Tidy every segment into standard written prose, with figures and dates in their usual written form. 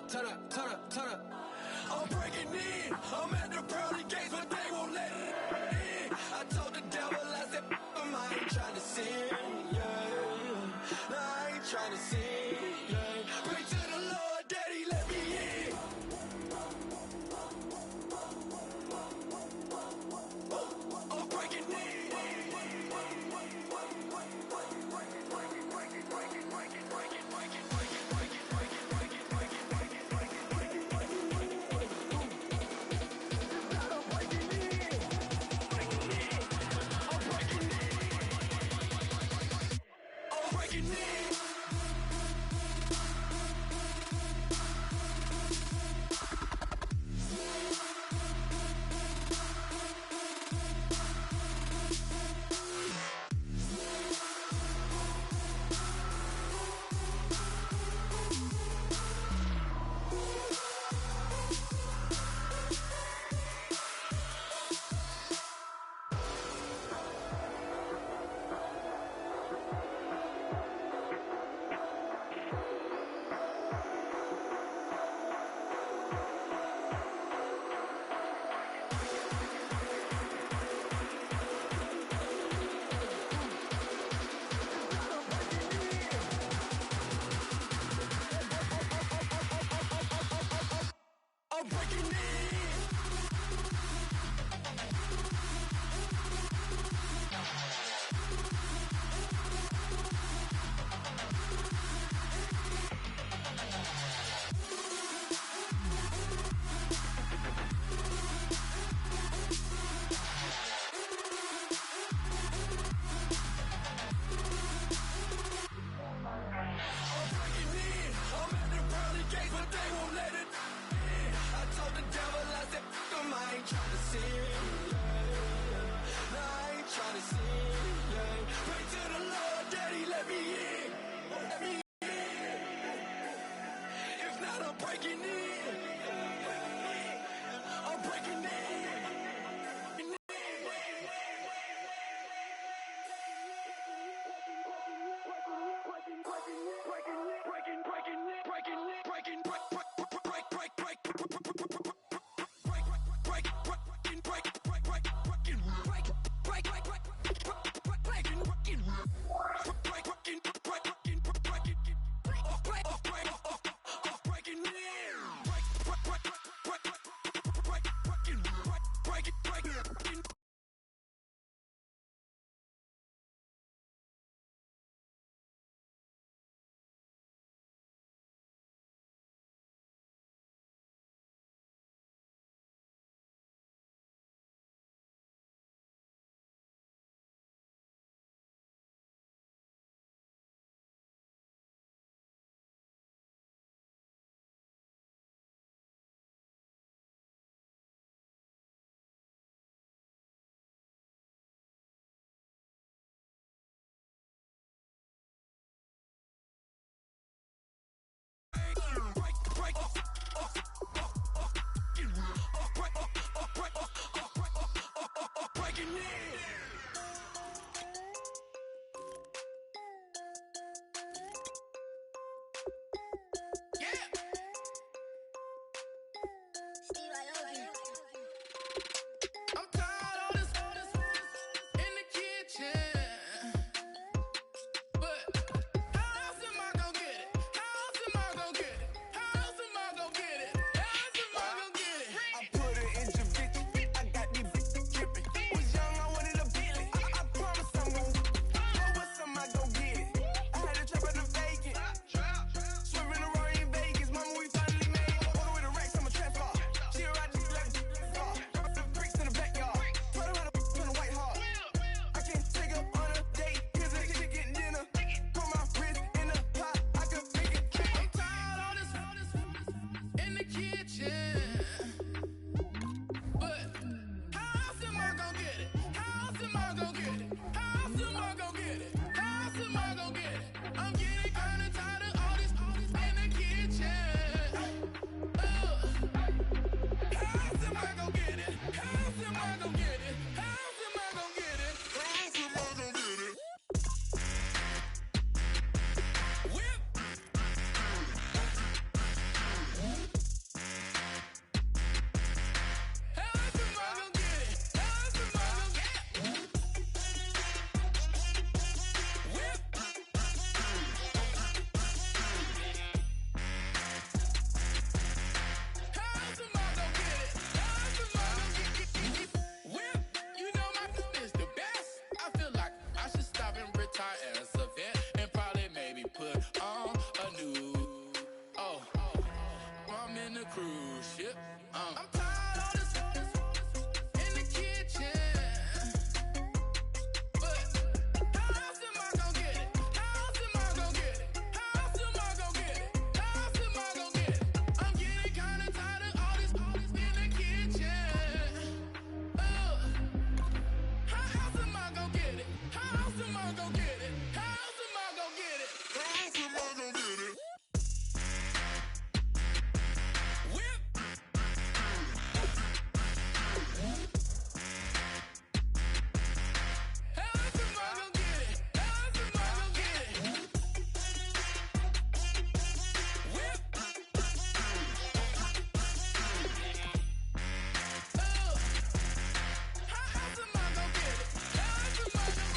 turn up, turn up, turn up. I'm breaking in. I'm at the pearly gates, but they won't let it in. I told the devil, I said, I ain't trying to sin, yeah. No, I ain't trying to sin, yeah. Pray to the Lord, Daddy, let me in. I'm breaking in. I'm breaking in. Break I'm tired of this in the kitchen. But how else am I gonna get it? How else am I gonna get it? How else am I gonna get it? How else am I gonna get it? I'm getting kinda tired of all this in the kitchen. How else am I gonna get it? How else am I gonna get it? How else am I gonna get it? How else am I gonna get it? Whip. How else am I gonna get it? How else am I gonna get it? Whip. How else am I gonna get it? How else am I gonna get it?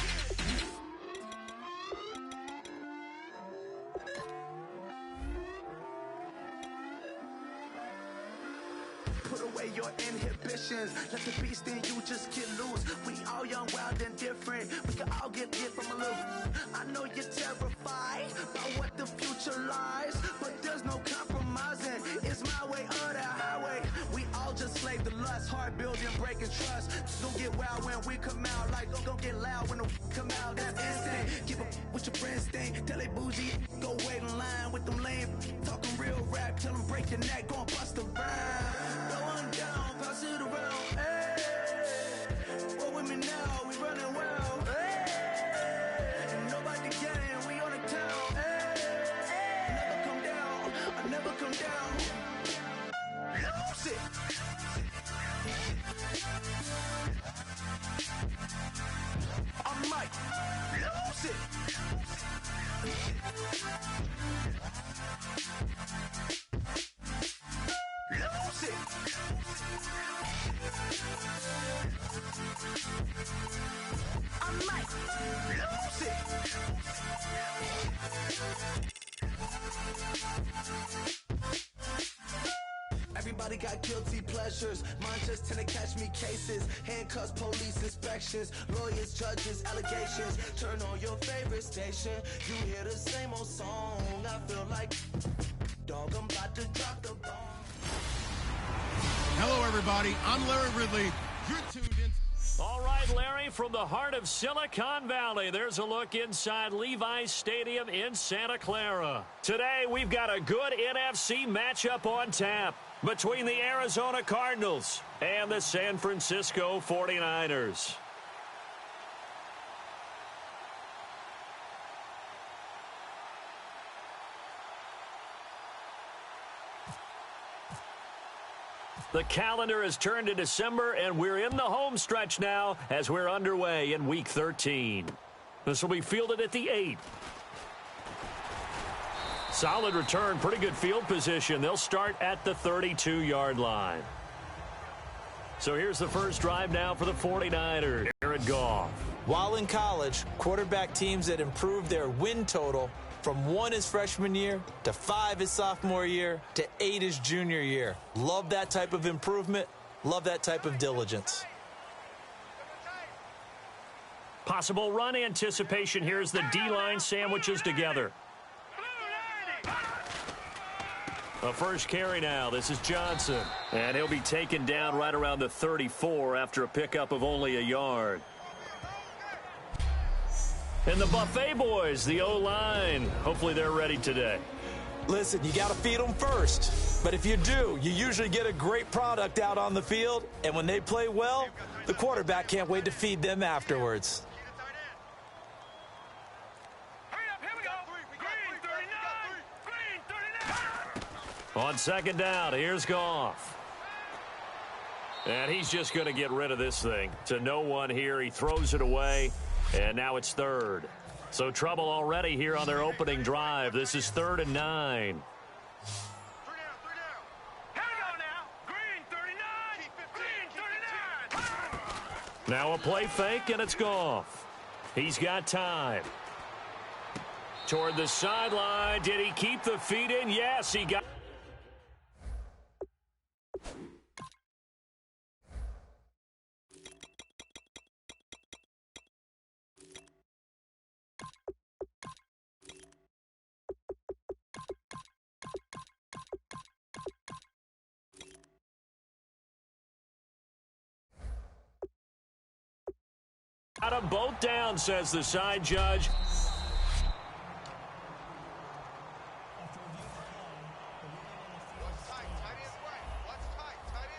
Put away your inhibitions. Let the beast in you just get loose. We all young, wild, and different. We can all get hit from a little. I know you're terrified about what the future lies, but there's no compromising. It's my way or the highway. We all just slave to lust, hard building, breaking trust. Don't get wild when we come out. Like don't get loud when the come out. That's instant. Keep up with your friends thing. Tell they bougie, go wait in line with them lame. Talking real rap, tell them break your neck, go and bust a rhyme. Going down, pass it around. Hey, roll with me now, we running well. Hey, nobody getting, we on the town. Hey, never come down, I never come down. Lose it. I'm Mike. Lose it. Lose it. I'm Mike. Lose it. Everybody got guilty pleasures. Mine just tend to catch me cases. Handcuffs, police inspections, lawyers, judges, allegations. Turn on your favorite station. You hear the same old song. I feel like, dog, I'm about to drop the bomb. Hello, everybody. I'm Larry Ridley. You're tuned in. All right, Larry, from the heart of Silicon Valley, there's a look inside Levi's Stadium in Santa Clara. Today, we've got a good NFC matchup on tap between the Arizona Cardinals and the San Francisco 49ers. The calendar has turned to December, and we're in the home stretch now as we're underway in Week 13. This will be fielded at the 8. Solid return, pretty good field position. They'll start at the 32-yard line. So here's the first drive now for the 49ers. Jared Goff. While in college, quarterback teams that improved their win total from 1 his freshman year to 5 his sophomore year to 8 his junior year. Love that type of improvement. Love that type of diligence. Possible run anticipation. Here's the D-line sandwiches together. A first carry now. This is Johnson. And he'll be taken down right around the 34 after a pickup of only a yard. And the Buffet boys, the O-line. Hopefully they're ready today. Listen, you got to feed them first. But if you do, you usually get a great product out on the field. And when they play well, the quarterback can't wait to feed them afterwards. On second down, here's Goff. And he's just going to get rid of this thing. To no one here. He throws it away. And now it's third. So trouble already here on their opening drive. This is 3rd and 9. Now a play fake, and it's Goff. He's got time. Toward the sideline. Did he keep the feet in? Yes, he got Got them both down, says the side judge.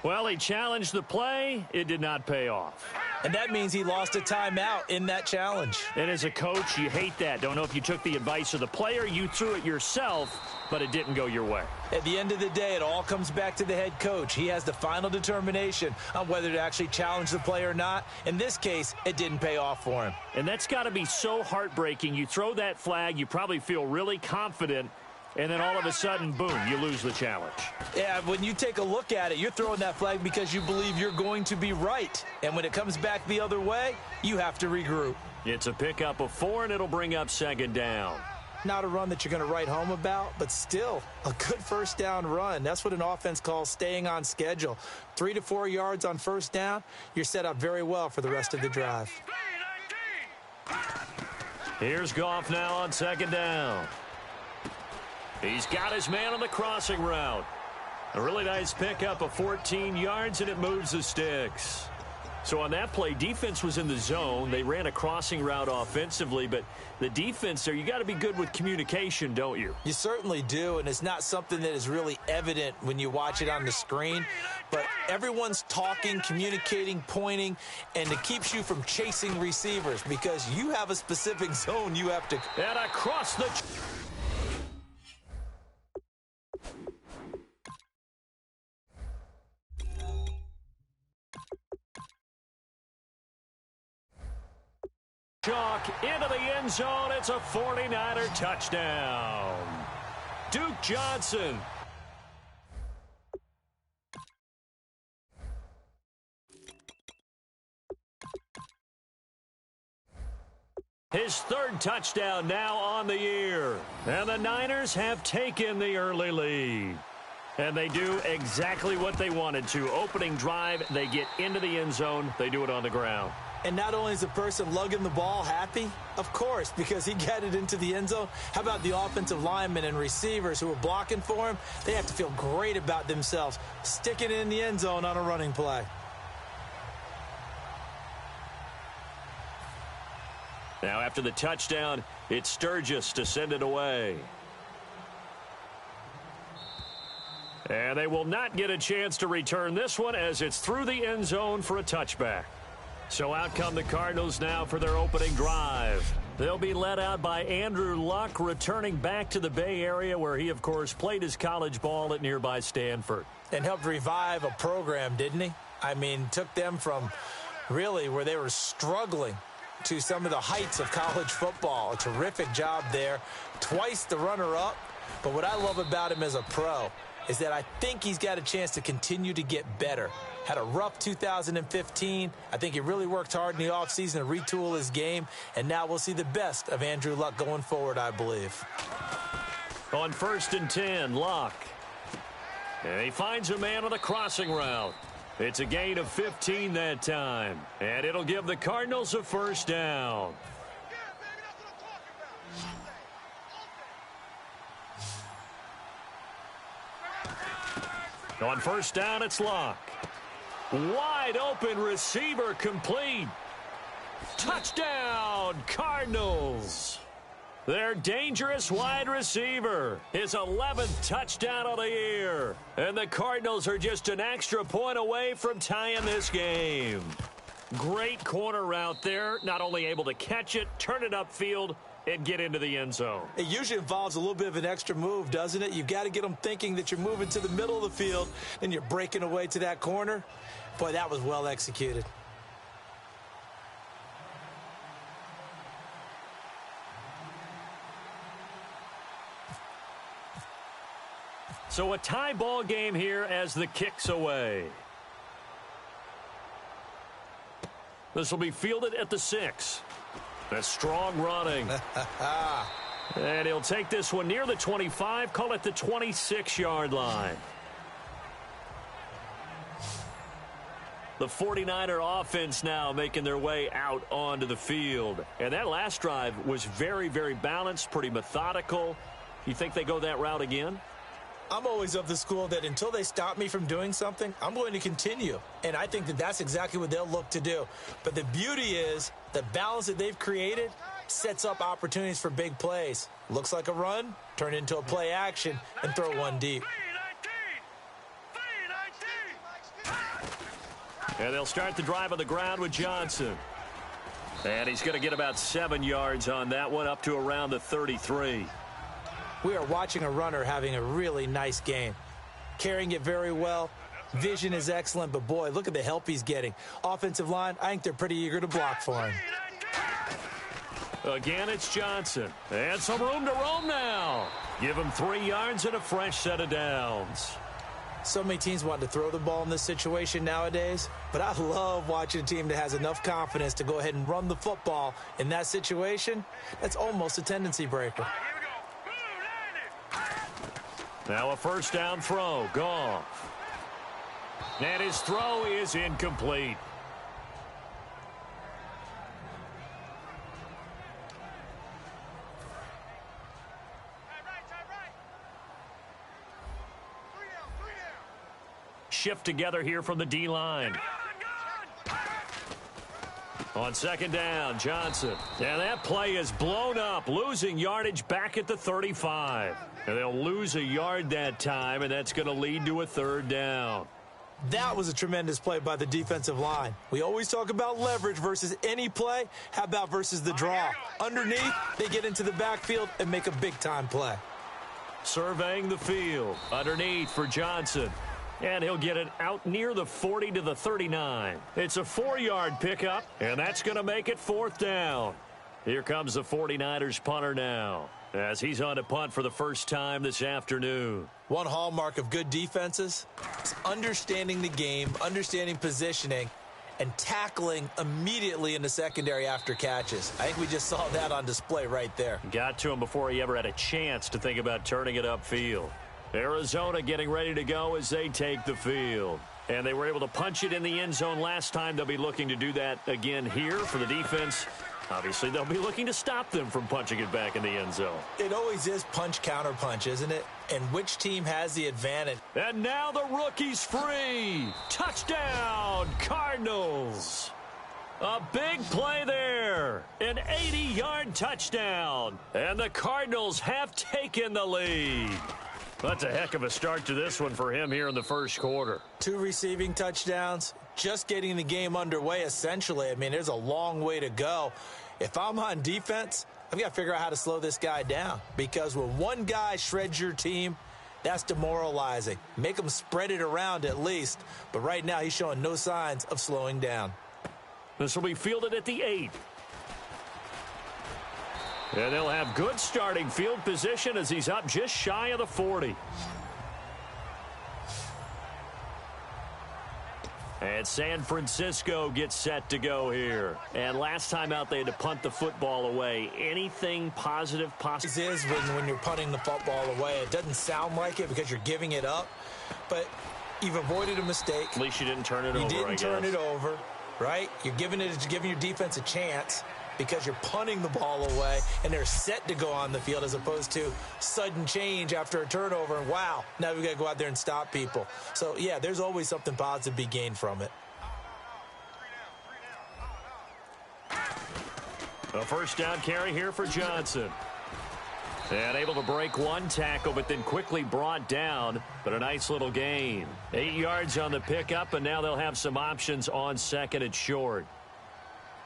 Well, he challenged the play. It did not pay off. And that means he lost a timeout in that challenge. And as a coach, you hate that. Don't know if you took the advice of the player, you threw it yourself, but it didn't go your way. At the end of the day, it all comes back to the head coach. He has the final determination on whether to actually challenge the play or not. In this case, it didn't pay off for him. And that's got to be so heartbreaking. You throw that flag, you probably feel really confident, and then all of a sudden, boom, you lose the challenge. Yeah, when you take a look at it, you're throwing that flag because you believe you're going to be right. And when it comes back the other way, you have to regroup. It's a pickup of 4, and it'll bring up second down. Not a run that you're going to write home about, but still a good first down run. That's what an offense calls staying on schedule. 3 to 4 yards on first down, you're set up very well for the rest of the drive. Here's Goff now on second down. He's got his man on the crossing route. A really nice pickup of 14 yards, and it moves the sticks. So on that play, defense was in the zone. They ran a crossing route offensively, but the defense there, you got to be good with communication, don't you? You certainly do, and it's not something that is really evident when you watch it on the screen. But everyone's talking, communicating, pointing, and it keeps you from chasing receivers because you have a specific zone you have to. And across the... Chalk into the end zone. It's a 49er touchdown. Duke Johnson. His third touchdown now on the year. And the Niners have taken the early lead. And they do exactly what they wanted to. Opening drive, they get into the end zone. They do it on the ground. And not only is the person lugging the ball happy, of course, because he got it into the end zone. How about the offensive linemen and receivers who are blocking for him? They have to feel great about themselves, sticking it in the end zone on a running play. Now after the touchdown, it's Sturgis to send it away. And they will not get a chance to return this one as it's through the end zone for a touchback. So out come the Cardinals now for their opening drive. They'll be led out by Andrew Luck, returning back to the Bay Area where he, of course, played his college ball at nearby Stanford. And helped revive a program, didn't he? I mean, took them from really where they were struggling to some of the heights of college football. A terrific job there. Twice the runner-up. But what I love about him as a pro is that I think he's got a chance to continue to get better. Had a rough 2015. I think he really worked hard in the offseason to retool his game, and now we'll see the best of Andrew Luck going forward, I believe. On 1st and 10, Luck. And he finds a man on the crossing route. It's a gain of 15 that time, and it'll give the Cardinals a first down. On first down, it's Luck. Wide open receiver complete. Touchdown, Cardinals. Their dangerous wide receiver. His 11th touchdown of the year. And the Cardinals are just an extra point away from tying this game. Great corner route there. Not only able to catch it, turn it upfield, and get into the end zone. It usually involves a little bit of an extra move, doesn't it? You've got to get them thinking that you're moving to the middle of the field, and you're breaking away to that corner. Boy, that was well executed. So a tie ball game here as the kick's away. This will be fielded at the 6. A strong running. And he'll take this one near the 25, call it the 26-yard line. The 49er offense now making their way out onto the field. And that last drive was very, very balanced, pretty methodical. You think they go that route again? I'm always of the school that until they stop me from doing something, I'm going to continue. And I think that that's exactly what they'll look to do. But the beauty is the balance that they've created sets up opportunities for big plays. Looks like a run, turn into a play action, and throw one deep. And they'll start the drive on the ground with Johnson. And he's going to get about 7 yards on that one, up to around the 33. We are watching a runner having a really nice game. Carrying it very well. Vision is excellent, but boy, look at the help he's getting. Offensive line, I think they're pretty eager to block for him. Again, it's Johnson. And some room to roam now. Give him 3 yards and a fresh set of downs. So many teams want to throw the ball in this situation nowadays, but I love watching a team that has enough confidence to go ahead and run the football in that situation. That's almost a tendency breaker. Now a first down throw. Goff. And his throw is incomplete. Shift together here from the D-line. On second down, Johnson. And that play is blown up, losing yardage back at the 35. And they'll lose a yard that time, and that's going to lead to a third down. That was a tremendous play by the defensive line. We always talk about leverage versus any play. How about versus the draw? Underneath, they get into the backfield and make a big-time play. Surveying the field. Underneath for Johnson. And he'll get it out near the 40 to the 39. It's a 4-yard pickup, and that's going to make it fourth down. Here comes the 49ers punter now, as he's on to punt for the first time this afternoon. One hallmark of good defenses is understanding the game, understanding positioning, and tackling immediately in the secondary after catches. I think we just saw that on display right there. Got to him before he ever had a chance to think about turning it upfield. Arizona getting ready to go as they take the field. And they were able to punch it in the end zone last time. They'll be looking to do that again here for the defense. Obviously, they'll be looking to stop them from punching it back in the end zone. It always is punch, counter punch, isn't it? And which team has the advantage? And now the rookie's free. Touchdown, Cardinals. A big play there. An 80-yard touchdown. And the Cardinals have taken the lead. That's a heck of a start to this one for him here in the first quarter. 2 receiving touchdowns, just getting the game underway essentially. I mean, there's a long way to go. If I'm on defense, I've got to figure out how to slow this guy down, because when one guy shreds your team, that's demoralizing. Make him spread it around at least. But right now, he's showing no signs of slowing down. This will be fielded at the 8. And they'll have good starting field position as he's up just shy of the 40. And San Francisco gets set to go here. And last time out, they had to punt the football away. Anything positive possible? Is when you're punting the football away. It doesn't sound like it because you're giving it up. But you've avoided a mistake. At least you didn't turn it over, You didn't turn it over, right? You're giving your defense a chance, because you're punting the ball away and they're set to go on the field, as opposed to sudden change after a turnover and wow, now we got to go out there and stop people. So yeah, there's always something positive to be gained from it. A first down carry here for Johnson. And able to break one tackle, but then quickly brought down. But a nice little gain. 8 yards on the pickup, and now they'll have some options on second and short.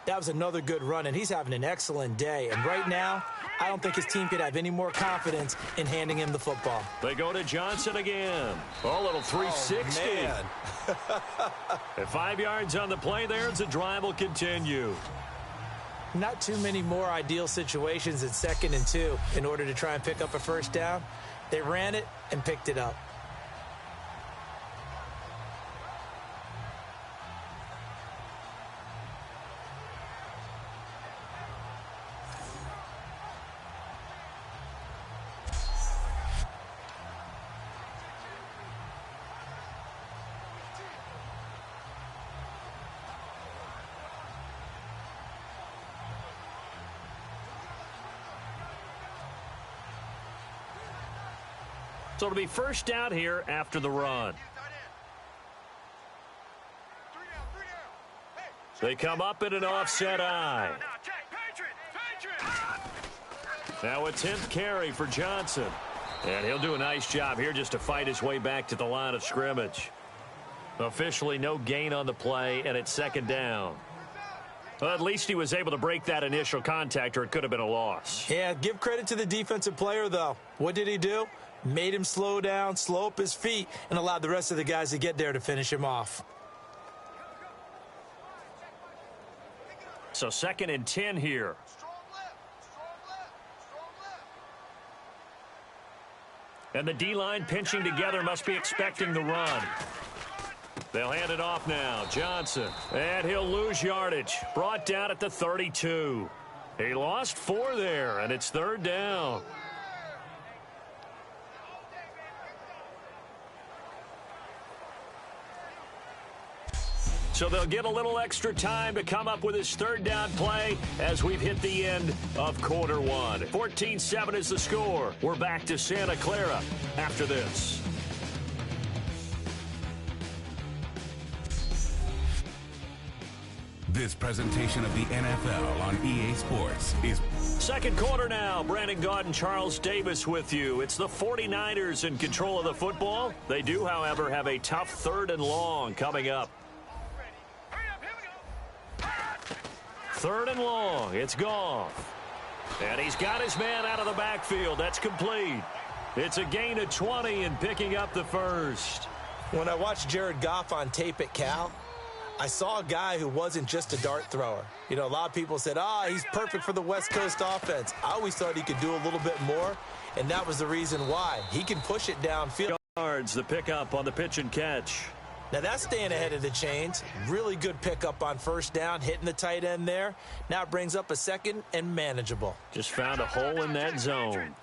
That was another good run, and he's having an excellent day. And right now, I don't think his team could have any more confidence in handing him the football. They go to Johnson again. Oh, little 360. Oh, man. And 5 yards on the play there as the drive will continue. Not too many more ideal situations at 2nd and 2 in order to try and pick up a first down. They ran it and picked it up. So it'll be first down here after the run. They come up in an offset eye. Now a 10th carry for Johnson. And he'll do a nice job here just to fight his way back to the line of scrimmage. Officially no gain on the play, and it's second down. Well, at least he was able to break that initial contact, or it could have been a loss. Yeah, give credit to the defensive player, though. What did he do? Made him slow down, slow up his feet, and allowed the rest of the guys to get there to finish him off. So 2nd and 10 here. And the D-line pinching together, must be expecting the run. They'll hand it off now. Johnson. And he'll lose yardage. Brought down at the 32. He lost 4 there, and it's 3rd down. So they'll get a little extra time to come up with his 3rd down play as we've hit the end of quarter 1. 14-7 is the score. We're back to Santa Clara after this. This presentation of the NFL on EA Sports is... Second quarter now. Brandon Gaudin, Charles Davis with you. It's the 49ers in control of the football. They do, however, have a tough 3rd and long coming up. 3rd and long. It's Goff. And he's got his man out of the backfield. That's complete. It's a gain of 20 and picking up the first. When I watched Jared Goff on tape at Cal, I saw a guy who wasn't just a dart thrower. You know, a lot of people said, he's perfect for the West Coast offense. I always thought he could do a little bit more, and that was the reason why. He can push it downfield. Yards, the pickup on the pitch and catch. Now that's staying ahead of the chains. Really good pickup on 1st down, hitting the tight end there. Now it brings up a 2nd and manageable. Just found a hole in that zone.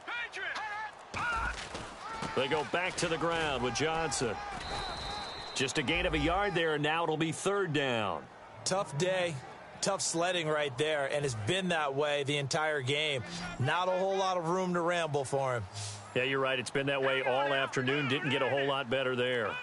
They go back to the ground with Johnson. Just a gain of a yard there, and now it'll be 3rd down. Tough day, tough sledding right there, and it's been that way the entire game. Not a whole lot of room to ramble for him. Yeah, you're right. It's been that way all afternoon. Didn't get a whole lot better there.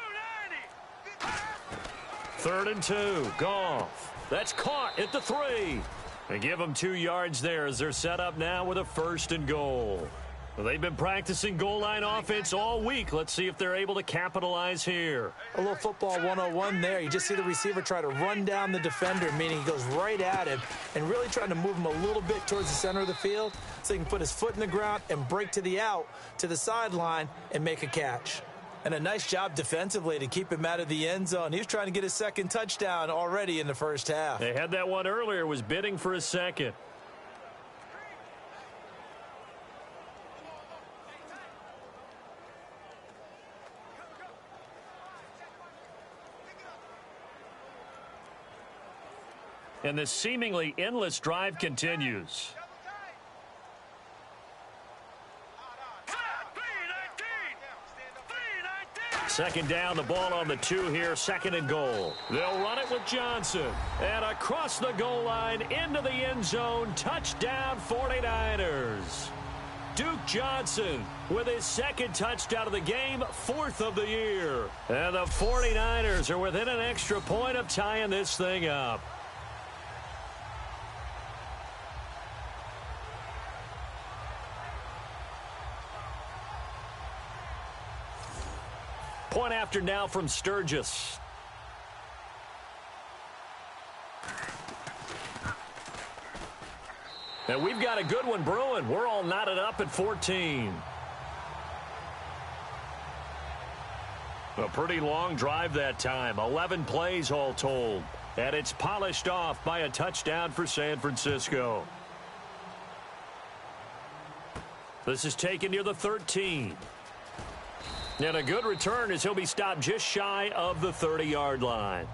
3rd and 2. Goff. That's caught at the 3. They give them 2 yards there as they're set up now with a 1st and goal. Well, they've been practicing goal line offense all week. Let's see if they're able to capitalize here. A little football 101 there. You just see the receiver try to run down the defender, meaning he goes right at him and really trying to move him a little bit towards the center of the field so he can put his foot in the ground and break to the out, to the sideline, and make a catch. And a nice job defensively to keep him out of the end zone. He was trying to get his 2nd touchdown already in the 1st half. They had that one earlier, was bidding for a 2nd. And this seemingly endless drive continues. Second down, the ball on the 2 here, 2nd and goal. They'll run it with Johnson. And across the goal line, into the end zone, touchdown 49ers. Duke Johnson with his 2nd touchdown of the game, 4th of the year. And the 49ers are within an extra point of tying this thing up. Point after now from Sturgis. And we've got a good one brewing. We're all knotted up at 14. A pretty long drive that time. 11 plays all told. And it's polished off by a touchdown for San Francisco. This is taken near the 13. And a good return as he'll be stopped just shy of the 30-yard line.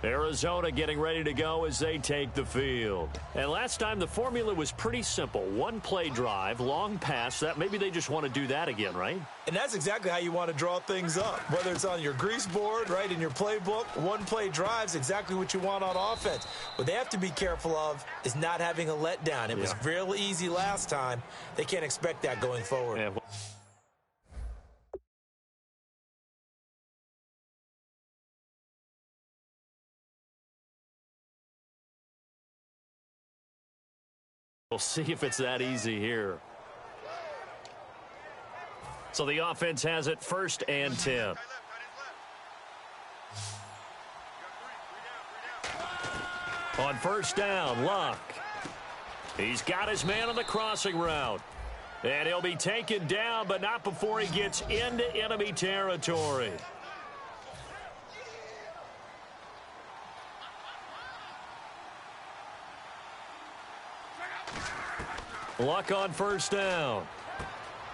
Arizona getting ready to go as they take the field. And last time the formula was pretty simple. One play drive, long pass. That maybe they just want to do that again, right? And that's exactly how you want to draw things up. Whether it's on your grease board, right, in your playbook, one play drive's exactly what you want on offense. What they have to be careful of is not having a letdown. It was real easy last time. They can't expect that going forward. Yeah. We'll see if it's that easy here. So the offense has it 1st and 10. On 1st down, Luck. He's got his man on the crossing route. And he'll be taken down, but not before he gets into enemy territory. Luck on 1st down.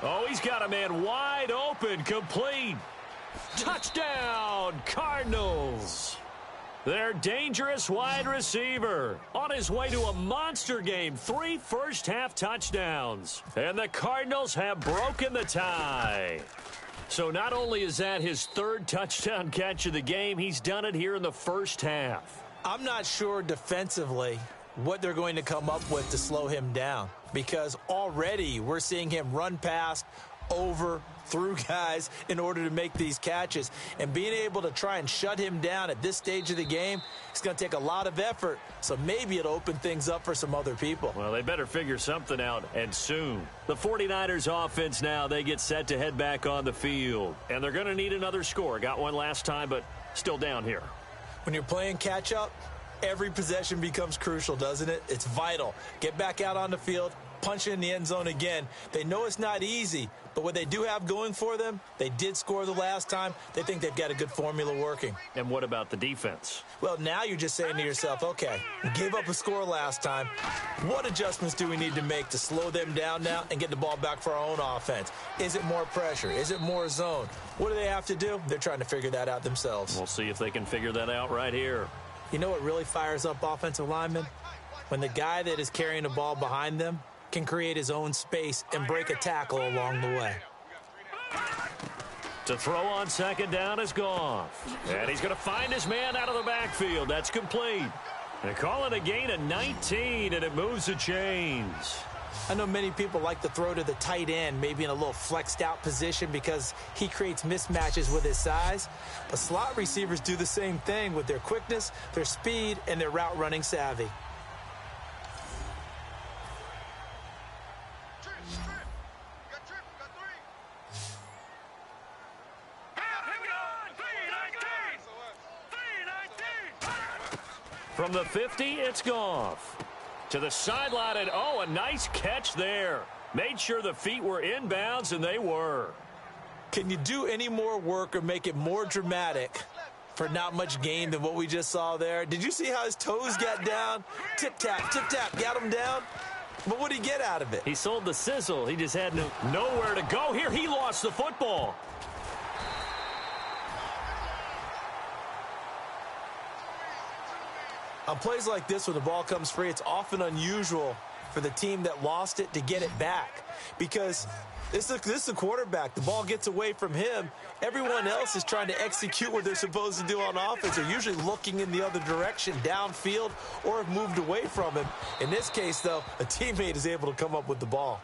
Oh, he's got a man wide open, complete. Touchdown, Cardinals. Their dangerous wide receiver on his way to a monster game. 3 first-half touchdowns. And the Cardinals have broken the tie. So not only is that his 3rd touchdown catch of the game, he's done it here in the 1st half. I'm not sure defensively what they're going to come up with to slow him down, because already we're seeing him run past, over, through guys in order to make these catches. And being able to try and shut him down at this stage of the game, it's going to take a lot of effort. So maybe it'll open things up for some other people. Well, they better figure something out, and soon. The 49ers offense now, they get set to head back on the field. And they're going to need another score. Got one last time, but still down here. When you're playing catch-up, every possession becomes crucial, doesn't it? It's vital. Get back out on the field, punch in the end zone again. They know it's not easy, but what they do have going for them, they did score the last time. They think they've got a good formula working. And what about the defense? Well, now you're just saying to yourself, okay, we gave up a score last time. What adjustments do we need to make to slow them down now and get the ball back for our own offense? Is it more pressure? Is it more zone? What do they have to do? They're trying to figure that out themselves. We'll see if they can figure that out right here. You know what really fires up offensive linemen? When the guy that is carrying the ball behind them can create his own space and break a tackle along the way. To throw on 2nd down is Goff. And he's going to find his man out of the backfield. That's complete. They call it a gain of 19, and it moves the chains. I know many people like to throw to the tight end, maybe in a little flexed out position because he creates mismatches with his size. But slot receivers do the same thing with their quickness, their speed, and their route running savvy. From the 50, it's Goff. To the sideline, and oh, a nice catch there. Made sure the feet were inbounds, and they were. Can you do any more work or make it more dramatic for not much gain than what we just saw there? Did you see how his toes got down? Tip-tap, got him down. But what did he get out of it? He sold the sizzle. He just had nowhere to go. Here, he lost the football. On plays like this, when the ball comes free, it's often unusual for the team that lost it to get it back, because this is the quarterback. The ball gets away from him. Everyone else is trying to execute what they're supposed to do on offense. They're usually looking in the other direction, downfield, or have moved away from him. In this case, though, a teammate is able to come up with the ball.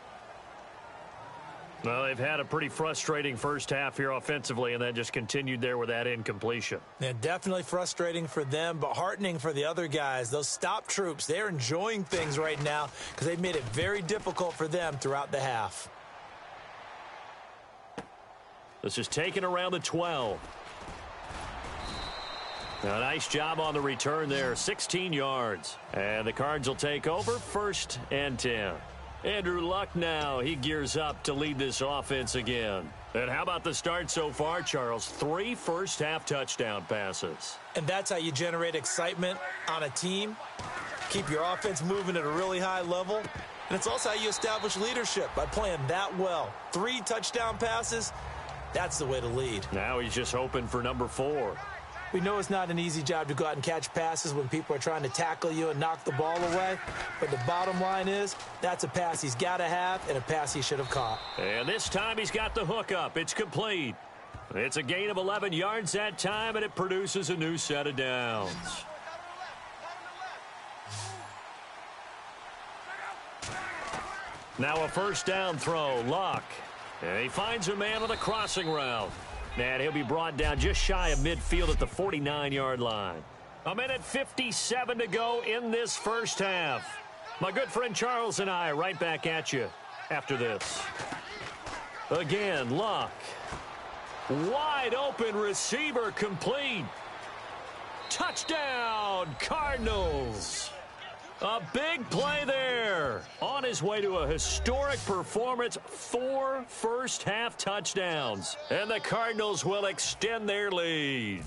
Well, they've had a pretty frustrating first half here offensively, and then just continued there with that incompletion. Yeah, definitely frustrating for them, but heartening for the other guys. Those stop troops, they're enjoying things right now because they've made it very difficult for them throughout the half. This is taken around the 12. Now, nice job on the return there, 16 yards. And the Cards will take over 1st and 10. Andrew Luck now, he gears up to lead this offense again. And how about the start so far, Charles? 3 first-half touchdown passes. And that's how you generate excitement on a team. Keep your offense moving at a really high level. And it's also how you establish leadership, by playing that well. 3 touchdown passes, that's the way to lead. Now he's just hoping for number 4. We know it's not an easy job to go out and catch passes when people are trying to tackle you and knock the ball away. But the bottom line is, that's a pass he's got to have and a pass he should have caught. And this time he's got the hook up. It's complete. It's a gain of 11 yards that time, and it produces a new set of downs. Now a first down throw, Luck. And he finds a man on the crossing route. And he'll be brought down just shy of midfield at the 49-yard line. A minute 57 to go in this first half. My good friend Charles and I right back at you after this. Again, Luck. Wide open receiver complete. Touchdown, Cardinals. A big play there. On his way to a historic performance, 4 first-half touchdowns. And the Cardinals will extend their lead.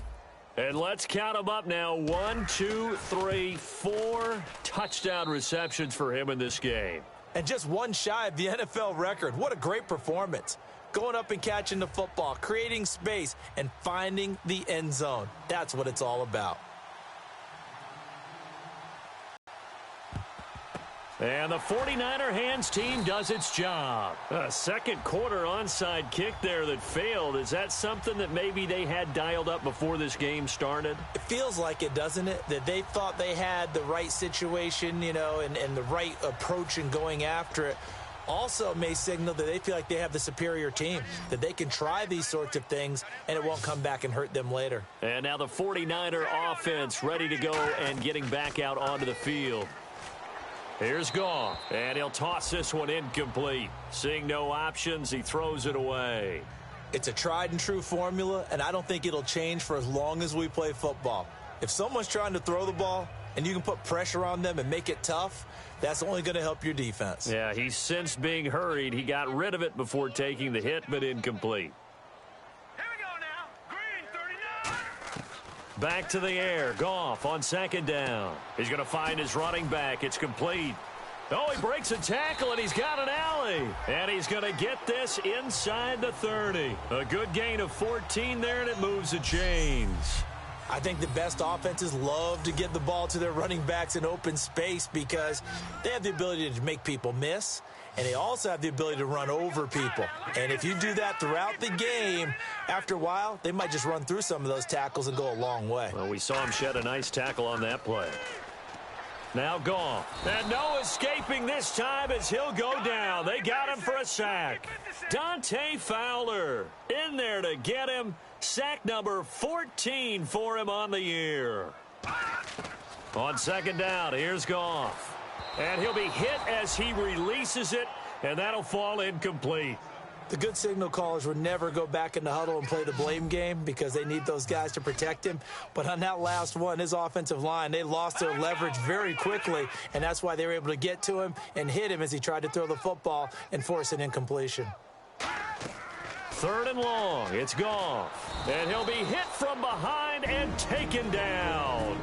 And let's count them up now. 1, 2, 3, 4 touchdown receptions for him in this game. And just one shy of the NFL record. What a great performance. Going up and catching the football, creating space, and finding the end zone. That's what it's all about. And the 49er hands team does its job. A second quarter onside kick there that failed. Is that something that maybe they had dialed up before this game started? It feels like it, doesn't it? That they thought they had the right situation, you know, and the right approach in going after it. Also may signal that they feel like they have the superior team, that they can try these sorts of things and it won't come back and hurt them later. And now the 49er offense ready to go and getting back out onto the field. Here's Goff, and he'll toss this one incomplete. Seeing no options, he throws it away. It's a tried-and-true formula, and I don't think it'll change for as long as we play football. If someone's trying to throw the ball and you can put pressure on them and make it tough, that's only going to help your defense. Yeah, he's since being hurried. He got rid of it before taking the hit, but incomplete. Back to the air. Goff on second down. He's going to find his running back. It's complete. Oh, he breaks a tackle, and he's got an alley. And he's going to get this inside the 30. A good gain of 14 there, and it moves the chains. I think the best offenses love to get the ball to their running backs in open space because they have the ability to make people miss, and they also have the ability to run over people. And if you do that throughout the game, after a while, they might just run through some of those tackles and go a long way. Well, we saw him shed a nice tackle on that play. Now Goff. And no escaping this time as he'll go down. They got him for a sack. Dante Fowler in there to get him. Sack number 14 for him on the year. On second down, here's Goff. And he'll be hit as he releases it, and that'll fall incomplete. The good signal callers would never go back in the huddle and play the blame game because they need those guys to protect him. But on that last one, his offensive line, they lost their leverage very quickly, and that's why they were able to get to him and hit him as he tried to throw the football and force an incompletion. Third and long, it's Goff. And he'll be hit from behind and taken down.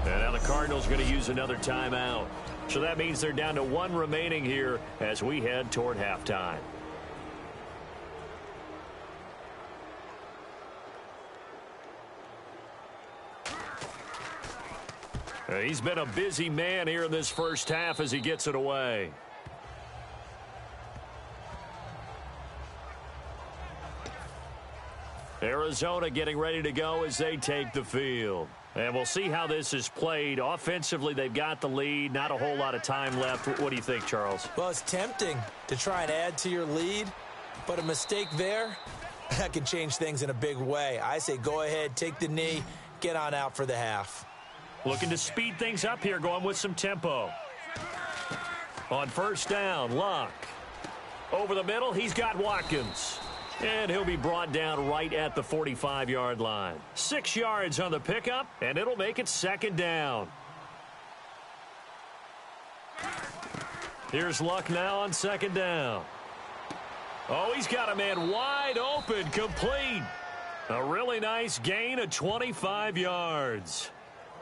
And now the Cardinals are going to use another timeout. So that means they're down to 1 remaining here as we head toward halftime. He's been a busy man here in this first half as he gets it away. Arizona getting ready to go as they take the field. And we'll see how this is played. Offensively, they've got the lead. Not a whole lot of time left. What do you think, Charles? Well, it's tempting to try and add to your lead, but a mistake there, that can change things in a big way. I say go ahead, take the knee, get on out for the half. Looking to speed things up here, going with some tempo. On first down, Luck. Over the middle, he's got Watkins. And he'll be brought down right at the 45-yard line. 6 yards on the pickup, and it'll make it second down. Here's Luck now on second down. Oh, he's got a man wide open, complete. A really nice gain of 25 yards.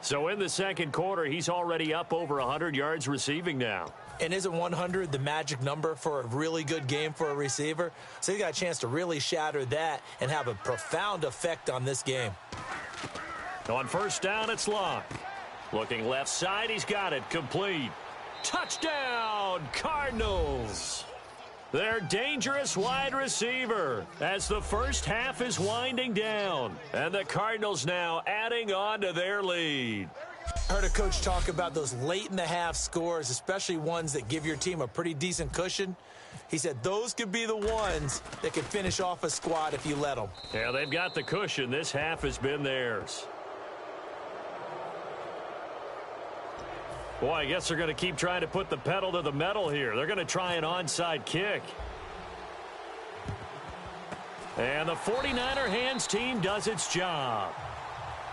So in the second quarter, he's already up over 100 yards receiving now. And isn't 100 the magic number for a really good game for a receiver? So he got a chance to really shatter that and have a profound effect on this game. On first down, it's Luck. Looking left side, he's got it. Complete. Touchdown, Cardinals. Their dangerous wide receiver as the first half is winding down. And the Cardinals now adding on to their lead. Heard a coach talk about those late-in-the-half scores, especially ones that give your team a pretty decent cushion. He said those could be the ones that could finish off a squad if you let them. Yeah, they've got the cushion. This half has been theirs. Boy, I guess they're going to keep trying to put the pedal to the metal here. They're going to try an onside kick. And the 49er hands team does its job.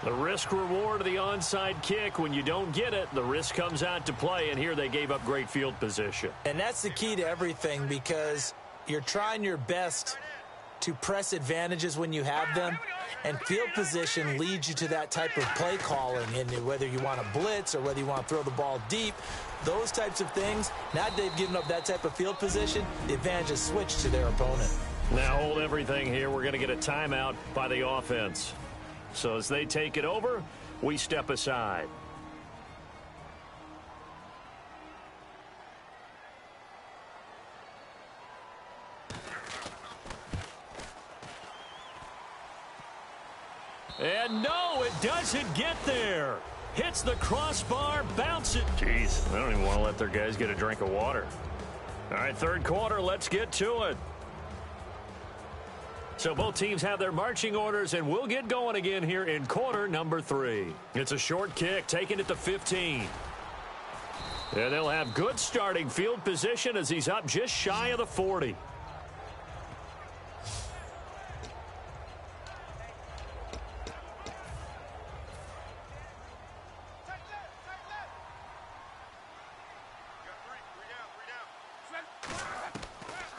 The risk-reward of the onside kick, when you don't get it, the risk comes out to play, and here they gave up great field position. And that's the key to everything, because you're trying your best to press advantages when you have them, and field position leads you to that type of play calling, and whether you want to blitz or whether you want to throw the ball deep, those types of things. Now they've given up that type of field position, the advantage is switched to their opponent. Now hold everything here. We're going to get a timeout by the offense. So as they take it over, we step aside. And no, it doesn't get there. Hits the crossbar, bounce it. Jeez, I don't even want to let their guys get a drink of water. All right, third quarter, let's get to it. So both teams have their marching orders, and we'll get going again here in quarter number 3. It's a short kick, taken at the 15. And they'll have good starting field position as he's up just shy of the 40.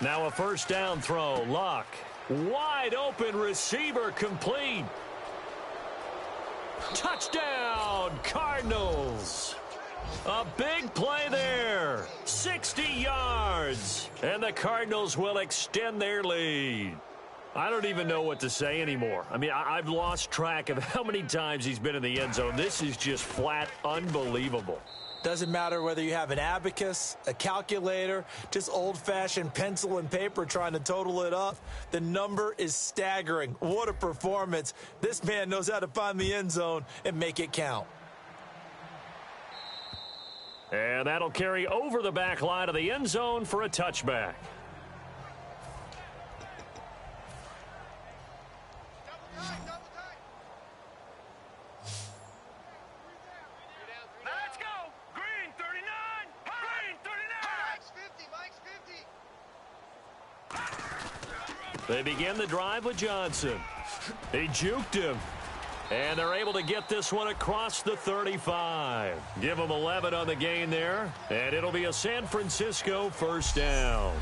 Now a first down throw, Luck. Wide open receiver, complete. Touchdown, Cardinals. A big play there. 60 yards. And the Cardinals will extend their lead. I don't even know what to say anymore. I mean, I've lost track of how many times he's been in the end zone. This is just flat unbelievable. Doesn't matter whether you have an abacus, a calculator, just old-fashioned pencil and paper trying to total it up. The number is staggering. What a performance. This man knows how to find the end zone and make it count. And that'll carry over the back line of the end zone for a touchback. They begin the drive with Johnson. He juked him. And they're able to get this one across the 35. Give them 11 on the gain there. And it'll be a San Francisco first down.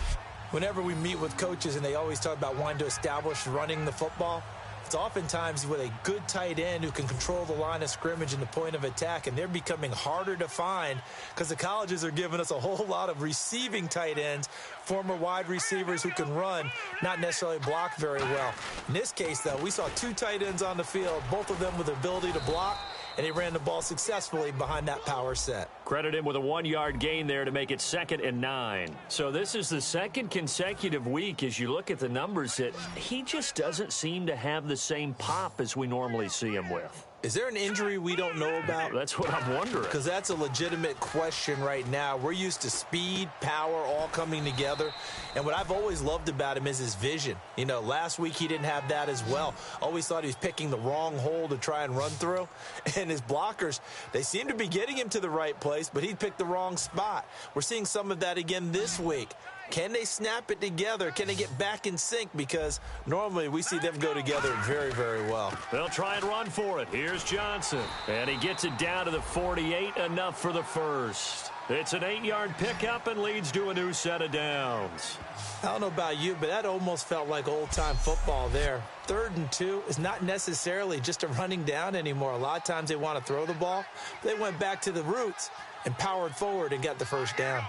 Whenever we meet with coaches and they always talk about wanting to establish running the football, it's oftentimes with a good tight end who can control the line of scrimmage and the point of attack, and they're becoming harder to find because the colleges are giving us a whole lot of receiving tight ends, former wide receivers who can run, not necessarily block very well. In this case, though, we saw 2 tight ends on the field, both of them with the ability to block, and he ran the ball successfully behind that power set. Credit him with a 1-yard gain there to make it 2nd and 9. So this is the second consecutive week, as you look at the numbers, that he just doesn't seem to have the same pop as we normally see him with. Is there an injury we don't know about? That's what I'm wondering. Because that's a legitimate question right now. We're used to speed, power, all coming together. And what I've always loved about him is his vision. You know, last week he didn't have that as well. Always thought he was picking the wrong hole to try and run through. And his blockers, they seem to be getting him to the right place, but he picked the wrong spot. We're seeing some of that again this week. Can they snap it together? Can they get back in sync? Because normally we see them go together very, very well. They'll try and run for it. Here's Johnson. And he gets it down to the 48, enough for the first. It's an 8-yard pickup and leads to a new set of downs. I don't know about you, but that almost felt like old-time football there. 3rd and 2 is not necessarily just a running down anymore. A lot of times they want to throw the ball. They went back to the roots and powered forward and got the first down.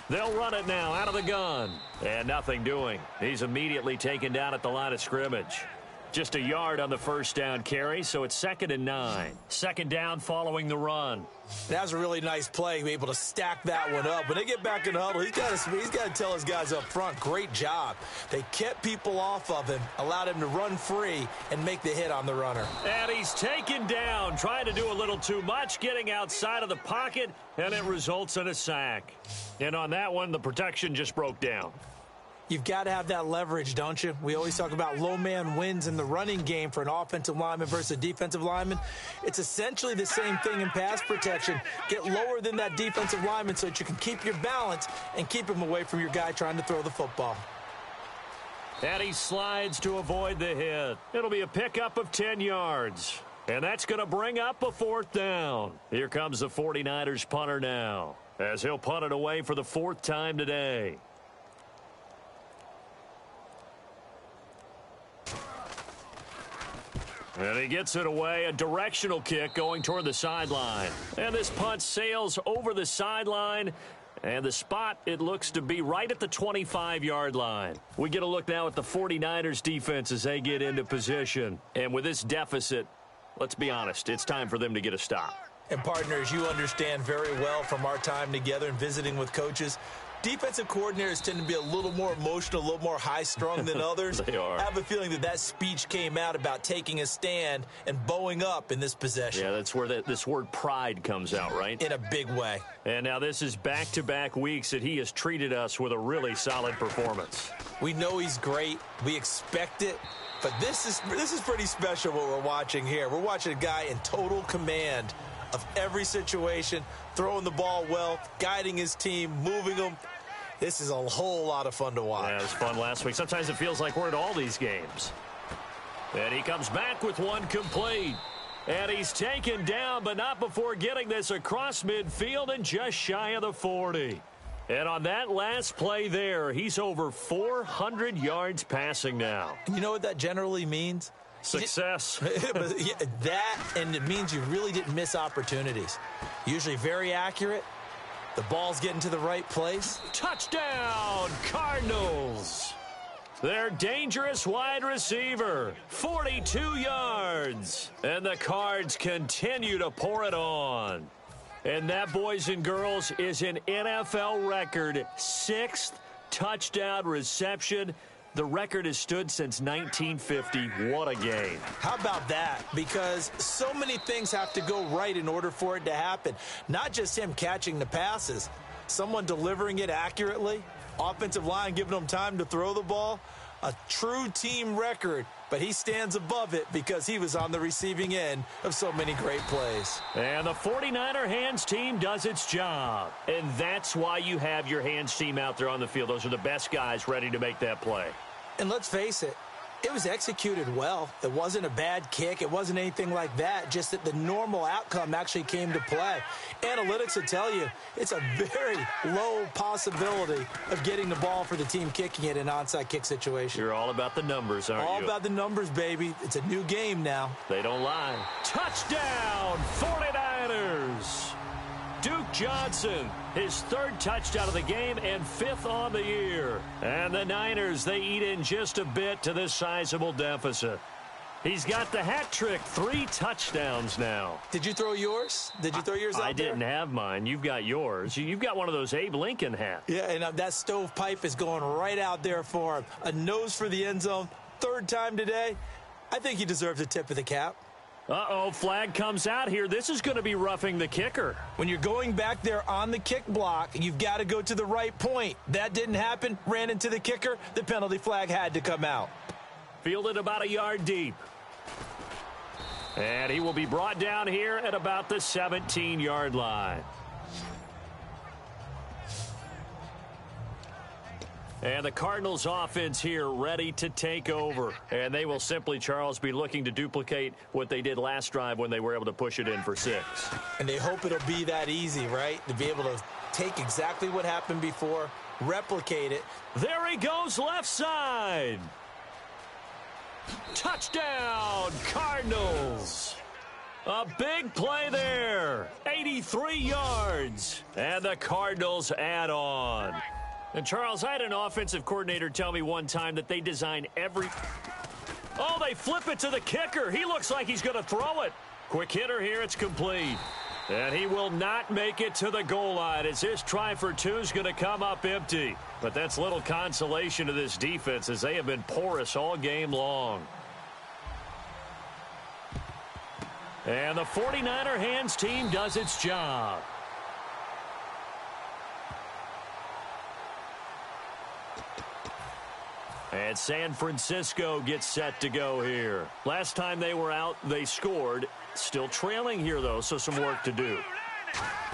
They'll run it now out of the gun. And nothing doing. He's immediately taken down at the line of scrimmage. Just a yard on the first down carry, so it's 2nd and 9. Second down following the run. That was a really nice play, be able to stack that one up. When they get back in the huddle, he's got to tell his guys up front, great job. They kept people off of him, allowed him to run free and make the hit on the runner. And he's taken down, trying to do a little too much, getting outside of the pocket, and it results in a sack. And on that one, the protection just broke down. You've got to have that leverage, don't you? We always talk about low man wins in the running game for an offensive lineman versus a defensive lineman. It's essentially the same thing in pass protection. Get lower than that defensive lineman so that you can keep your balance and keep him away from your guy trying to throw the football. And he slides to avoid the hit. It'll be a pickup of 10 yards. And that's going to bring up a 4th down. Here comes the 49ers punter now, as he'll punt it away for the 4th time today. And he gets it away, a directional kick going toward the sideline. And this punt sails over the sideline, and the spot, it looks to be right at the 25-yard line. We get a look now at the 49ers defense as they get into position. And with this deficit, let's be honest, it's time for them to get a stop. And partners, you understand very well from our time together and visiting with coaches, defensive coordinators tend to be a little more emotional, a little more high-strung than others. They are. I have a feeling that speech came out about taking a stand and bowing up in this possession. Yeah, that's where this word pride comes out, right? In a big way. And now this is back-to-back weeks that he has treated us with a really solid performance. We know he's great. We expect it. But this is pretty special what we're watching here. We're watching a guy in total command of every situation, throwing the ball well, guiding his team, moving them. This is a whole lot of fun to watch. Yeah, it was fun last week. Sometimes it feels like we're at all these games. And he comes back with one complete. And he's taken down, but not before getting this across midfield and just shy of the 40. And on that last play there, he's over 400 yards passing now. You know what that generally means? Success. That, and it means you really didn't miss opportunities. Usually very accurate. The ball's getting to the right place. Touchdown, Cardinals. Their dangerous wide receiver, 42 yards. And the Cards continue to pour it on. And that, boys and girls, is an NFL record 6th touchdown reception. The record has stood since 1950. What a game. How about that? Because so many things have to go right in order for it to happen. Not just him catching the passes. Someone delivering it accurately. Offensive line giving them time to throw the ball. A true team record. But he stands above it because he was on the receiving end of so many great plays. And the 49er hands team does its job. And that's why you have your hands team out there on the field. Those are the best guys ready to make that play. And let's face it, it was executed well. It wasn't a bad kick. It wasn't anything like that. Just that the normal outcome actually came to play. Analytics will tell you it's a very low possibility of getting the ball for the team kicking it in an onside kick situation. You're all about the numbers, aren't you? All about the numbers, baby. It's a new game now. They don't lie. Touchdown, 49ers! Duke Johnson, his 3rd touchdown of the game and 5th on the year. And the Niners, they eat in just a bit to this sizable deficit. He's got the hat trick, 3 touchdowns now. Did you throw yours? Did you throw yours out there? I didn't have mine. You've got yours. You've got one of those Abe Lincoln hats. Yeah, and that stovepipe is going right out there for him. A nose for the end zone, 3rd time today. I think he deserves a tip of the cap. Uh-oh, flag comes out here. This is going to be roughing the kicker. When you're going back there on the kick block, you've got to go to the right point. That didn't happen. Ran into the kicker. The penalty flag had to come out. Fielded about a yard deep. And he will be brought down here at about the 17-yard line. And the Cardinals offense here ready to take over. And they will simply, Charles, be looking to duplicate what they did last drive when they were able to push it in for 6. And they hope it'll be that easy, right? To be able to take exactly what happened before, replicate it. There he goes, left side. Touchdown, Cardinals. A big play there. 83 yards. And the Cardinals add on. And, Charles, I had an offensive coordinator tell me one time that they design every Oh, they flip it to the kicker. He looks like he's going to throw it. Quick hitter here. It's complete. And he will not make it to the goal line as his try for two is going to come up empty. But that's little consolation to this defense as they have been porous all game long. And the 49er hands team does its job. And San Francisco gets set to go here. Last time they were out, they scored. Still trailing here, though, so some work to do.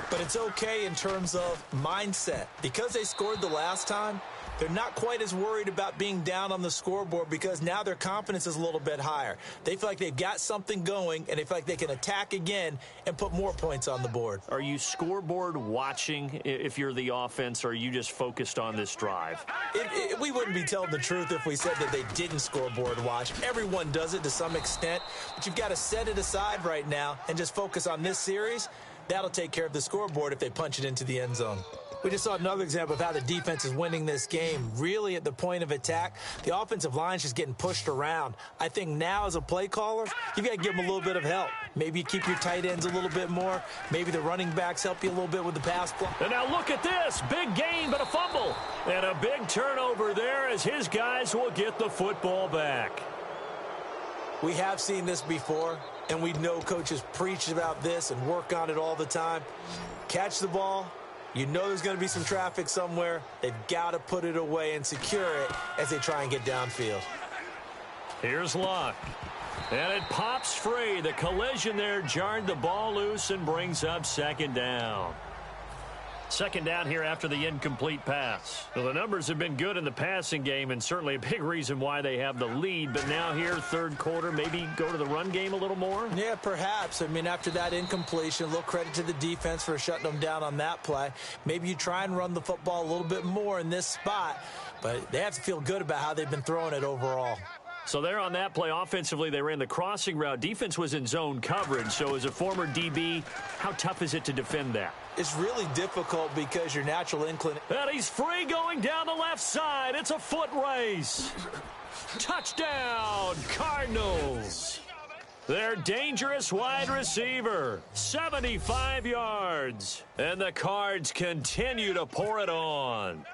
But it's okay in terms of mindset. Because they scored the last time, they're not quite as worried about being down on the scoreboard because now their confidence is a little bit higher. They feel like they've got something going, and they feel like they can attack again and put more points on the board. Are you scoreboard watching if you're the offense, or are you just focused on this drive? We wouldn't be telling the truth if we said that they didn't scoreboard watch. Everyone does it to some extent, but you've got to set it aside right now and just focus on this series. That'll take care of the scoreboard if they punch it into the end zone. We just saw another example of how the defense is winning this game. Really at the point of attack, the offensive line is just getting pushed around. I think now as a play caller, you've got to give them a little bit of help. Maybe you keep your tight ends a little bit more. Maybe the running backs help you a little bit with the pass block. And now look at this. Big gain, but a fumble. And a big turnover there as his guys will get the football back. We have seen this before, and we know coaches preach about this and work on it all the time. Catch the ball. You know there's going to be some traffic somewhere. They've got to put it away and secure it as they try and get downfield. Here's Luck. And it pops free. The collision there jarred the ball loose and brings up second down. Second down here after the incomplete pass. Well, the numbers have been good in the passing game and certainly a big reason why they have the lead. But now here, third quarter, maybe go to the run game a little more? Yeah, perhaps. I mean, after that incompletion, a little credit to the defense for shutting them down on that play. Maybe you try and run the football a little bit more in this spot. But they have to feel good about how they've been throwing it overall. So there on that play, offensively, they ran the crossing route. Defense was in zone coverage. So as a former DB, how tough is it to defend that? It's really difficult because your natural inclination. And he's free going down the left side. It's a foot race. Touchdown, Cardinals. Their dangerous wide receiver, 75 yards. And the Cards continue to pour it on.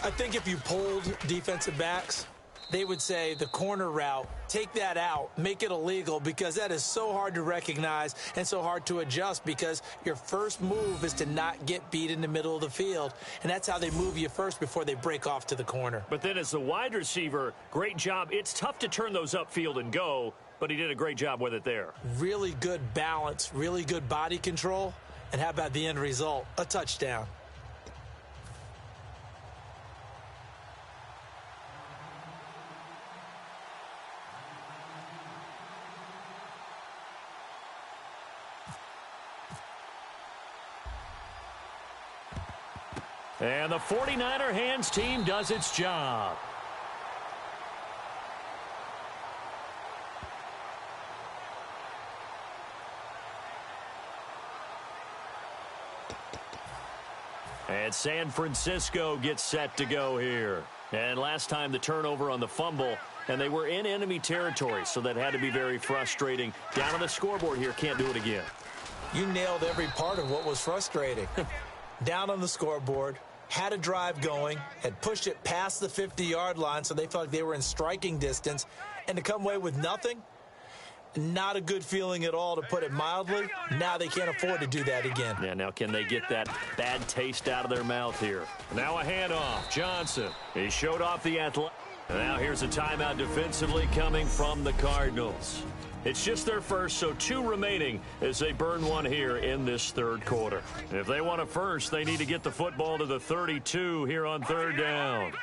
I think if you polled defensive backs, they would say the corner route, take that out, make it illegal, because that is so hard to recognize and so hard to adjust because your first move is to not get beat in the middle of the field. And that's how they move you first before they break off to the corner. But then as the wide receiver, great job. It's tough to turn those upfield and go, but he did a great job with it there. Really good balance, really good body control. And how about the end result? A touchdown. And the 49er hands team does its job. And San Francisco gets set to go here. And last time the turnover on the fumble, and they were in enemy territory, so that had to be very frustrating. Down on the scoreboard here, can't do it again. You nailed every part of what was frustrating. Down on the scoreboard, had a drive going, had pushed it past the 50-yard line so they felt like they were in striking distance, and to come away with nothing, not a good feeling at all, to put it mildly. Now they can't afford to do that again. Yeah, now can they get that bad taste out of their mouth here? Now a handoff. Johnson. He showed off the athletic. Now here's a timeout defensively coming from the Cardinals. It's just their first, so 2 remaining as they burn one here in this third quarter. If they want a first, they need to get the football to the 32 here on third down.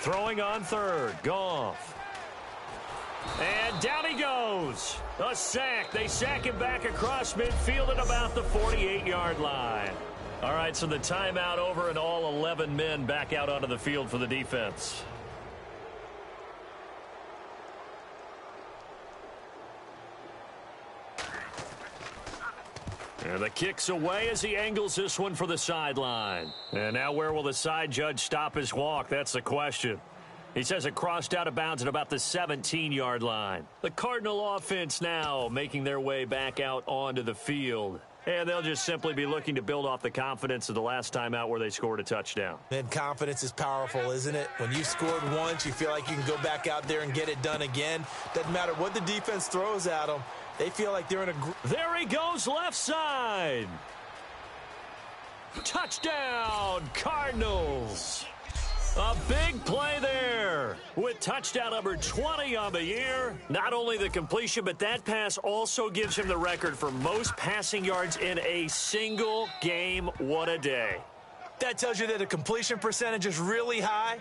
Throwing on third, Goff. And down he goes. A sack. They sack him back across midfield at about the 48-yard line. All right, so the timeout over and all 11 men back out onto the field for the defense. And the kick's away as he angles this one for the sideline. And now where will the side judge stop his walk? That's the question. He says it crossed out of bounds at about the 17-yard line. The Cardinal offense now making their way back out onto the field. And they'll just simply be looking to build off the confidence of the last time out where they scored a touchdown. And confidence is powerful, isn't it? When you scored once, you feel like you can go back out there and get it done again. Doesn't matter what the defense throws at them. They feel like they're in a... There he goes, left side. Touchdown, Cardinals. A big play there with touchdown number 20 on the year. Not only the completion, but that pass also gives him the record for most passing yards in a single game. What a day. That tells you that the completion percentage is really high.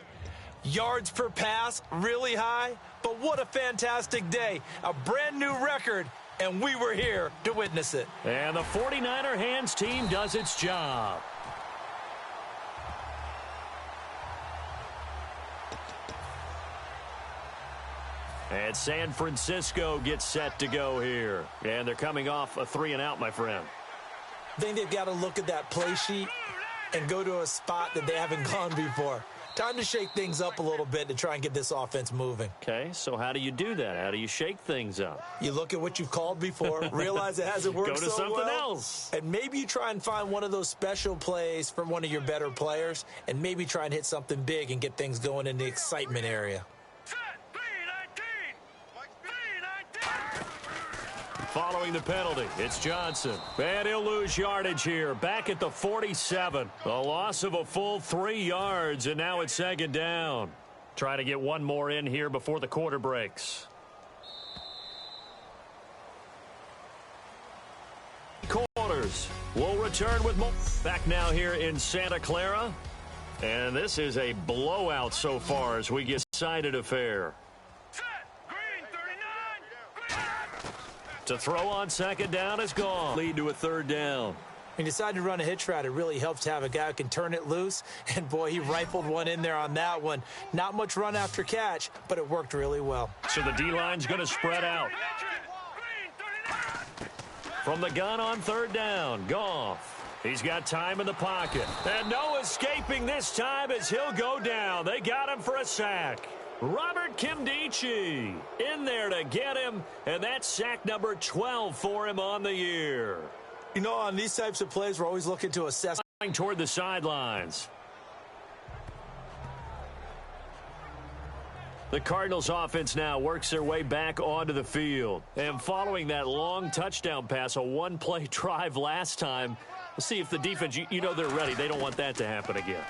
Yards per pass, really high. But what a fantastic day. A brand new record, and we were here to witness it. And the 49er hands team does its job. And San Francisco gets set to go here. And they're coming off a 3-and-out, my friend. I think they've got to look at that play sheet and go to a spot that they haven't gone before. Time to shake things up a little bit to try and get this offense moving. Okay, so how do you do that? How do you shake things up? You look at what you've called before, realize it hasn't worked Go to so something well, else. and maybe you try and find one of those special plays from one of your better players, and maybe try and hit something big and get things going in the excitement area. Following the penalty, it's Johnson. And he'll lose yardage here. Back at the 47. A loss of a full 3 yards, and now it's second down. Try to get one more in here before the quarter breaks. Quarters will return with more. Back now here in Santa Clara. And this is a blowout so far as we get decided affair. To throw on second down is gone. Lead to a third down. When you decide to run a hitch route, it really helps to have a guy who can turn it loose. And, boy, he rifled one in there on that one. Not much run after catch, but it worked really well. So the D-line's going to spread out. From the gun on third down, Goff. He's got time in the pocket. And no escaping this time as he'll go down. They got him for a sack. Robert Kimdichie in there to get him, and that's sack number 12 for him on the year. You know, on these types of plays, we're always looking to assess. Toward the sidelines. The Cardinals offense now works their way back onto the field. And following that long touchdown pass, a one-play drive last time, we'll see if the defense, you know they're ready. They don't want that to happen again.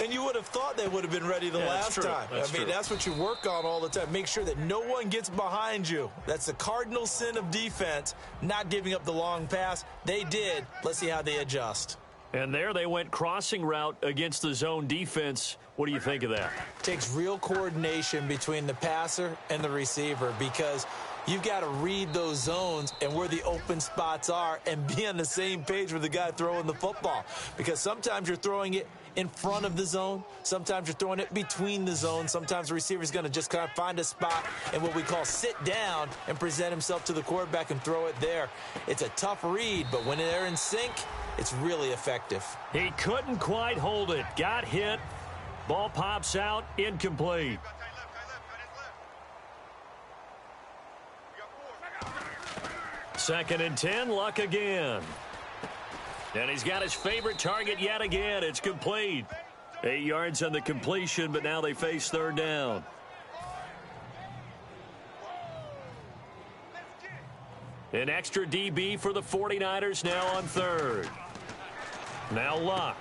And you would have thought they would have been ready the last time. That's what you work on all the time. Make sure that no one gets behind you. That's the cardinal sin of defense, not giving up the long pass. They did. Let's see how they adjust. And there they went crossing route against the zone defense. What do you think of that? Takes real coordination between the passer and the receiver because you've got to read those zones and where the open spots are and be on the same page with the guy throwing the football. Because sometimes you're throwing it in front of the zone. Sometimes you're throwing it between the zones. Sometimes the receiver's going to just kind of find a spot and what we call sit down and present himself to the quarterback and throw it there. It's a tough read, but when they're in sync, it's really effective. He couldn't quite hold it. Got hit. Ball pops out. Incomplete. Second and 10. Luck again. And he's got his favorite target yet again. It's complete. 8 yards on the completion, but now they face third down. An extra DB for the 49ers now on third. Now Luck.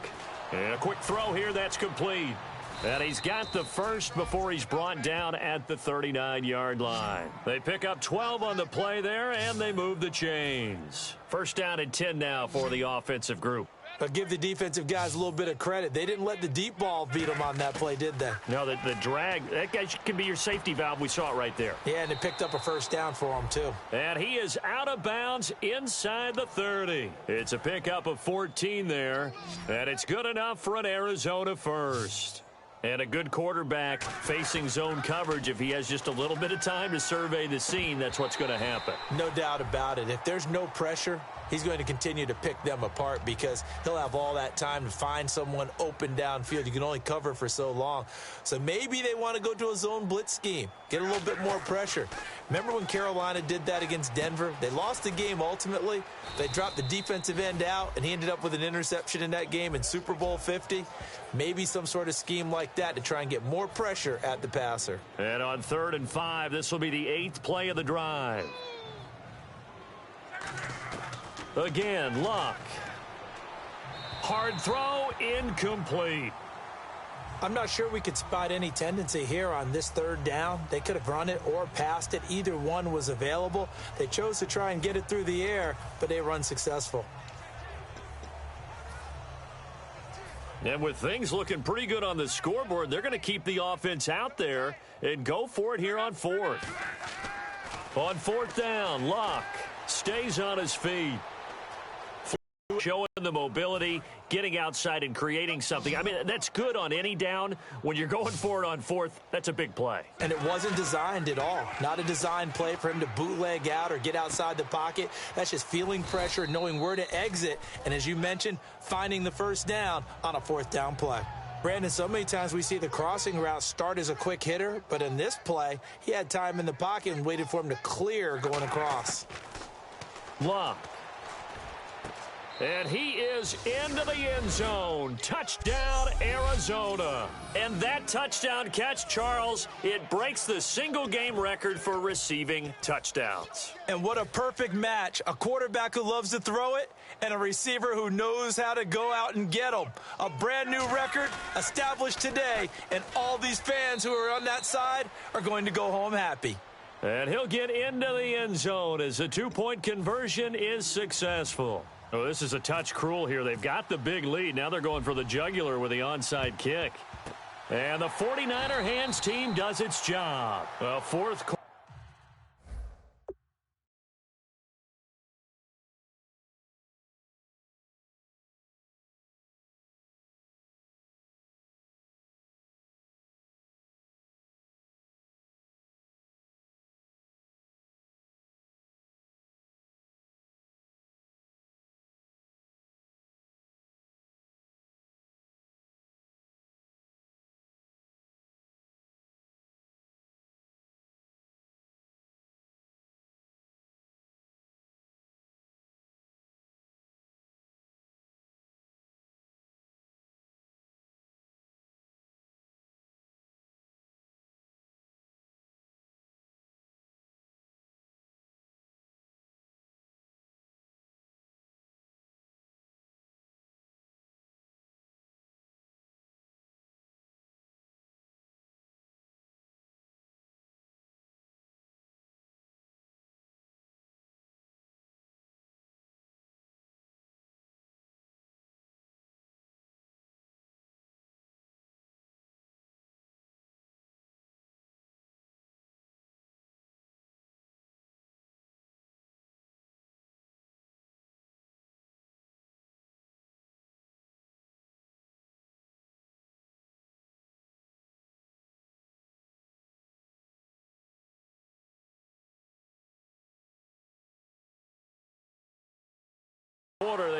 And a quick throw here that's complete. And he's got the first before he's brought down at the 39-yard line. They pick up 12 on the play there, and they move the chains. First down and 10 now for the offensive group. But give the defensive guys a little bit of credit. They didn't let the deep ball beat them on that play, did they? No, the drag, that guy can be your safety valve. We saw it right there. Yeah, and it picked up a first down for him, too. And he is out of bounds inside the 30. It's a pickup of 14 there, and it's good enough for an Arizona first. And a good quarterback facing zone coverage. If he has just a little bit of time to survey the scene, that's what's going to happen. No doubt about it. If there's no pressure, he's going to continue to pick them apart because he'll have all that time to find someone open downfield. You can only cover for so long. So maybe they want to go to a zone blitz scheme, get a little bit more pressure. Remember when Carolina did that against Denver? They lost the game ultimately. They dropped the defensive end out, and he ended up with an interception in that game in Super Bowl 50. Maybe some sort of scheme like that to try and get more pressure at the passer. And on 3rd and 5, this will be the 8th play of the drive. Again, Luck. Hard throw, incomplete. I'm not sure we could spot any tendency here on this 3rd down. They could have run it or passed it. Either one was available. They chose to try and get it through the air, but they were unsuccessful. And with things looking pretty good on the scoreboard, they're going to keep the offense out there and go for it here on 4th. On 4th down, Luck stays on his feet. Showing the mobility, getting outside and creating something. I mean, that's good on any down. When you're going for it on 4th, that's a big play. And it wasn't designed at all. Not a designed play for him to bootleg out or get outside the pocket. That's just feeling pressure, knowing where to exit, and as you mentioned, finding the 1st down on a 4th down play. Brandon, so many times we see the crossing route start as a quick hitter, but in this play, he had time in the pocket and waited for him to clear going across. Luck. And he is into the end zone. Touchdown, Arizona. And that touchdown catch, Charles, it breaks the single-game record for receiving touchdowns. And what a perfect match. A quarterback who loves to throw it and a receiver who knows how to go out and get them. A brand-new record established today, and all these fans who are on that side are going to go home happy. And he'll get into the end zone as the 2-point conversion is successful. Oh, this is a touch cruel here. They've got the big lead. Now they're going for the jugular with the onside kick. And the 49er hands team does its job. Well, 4th.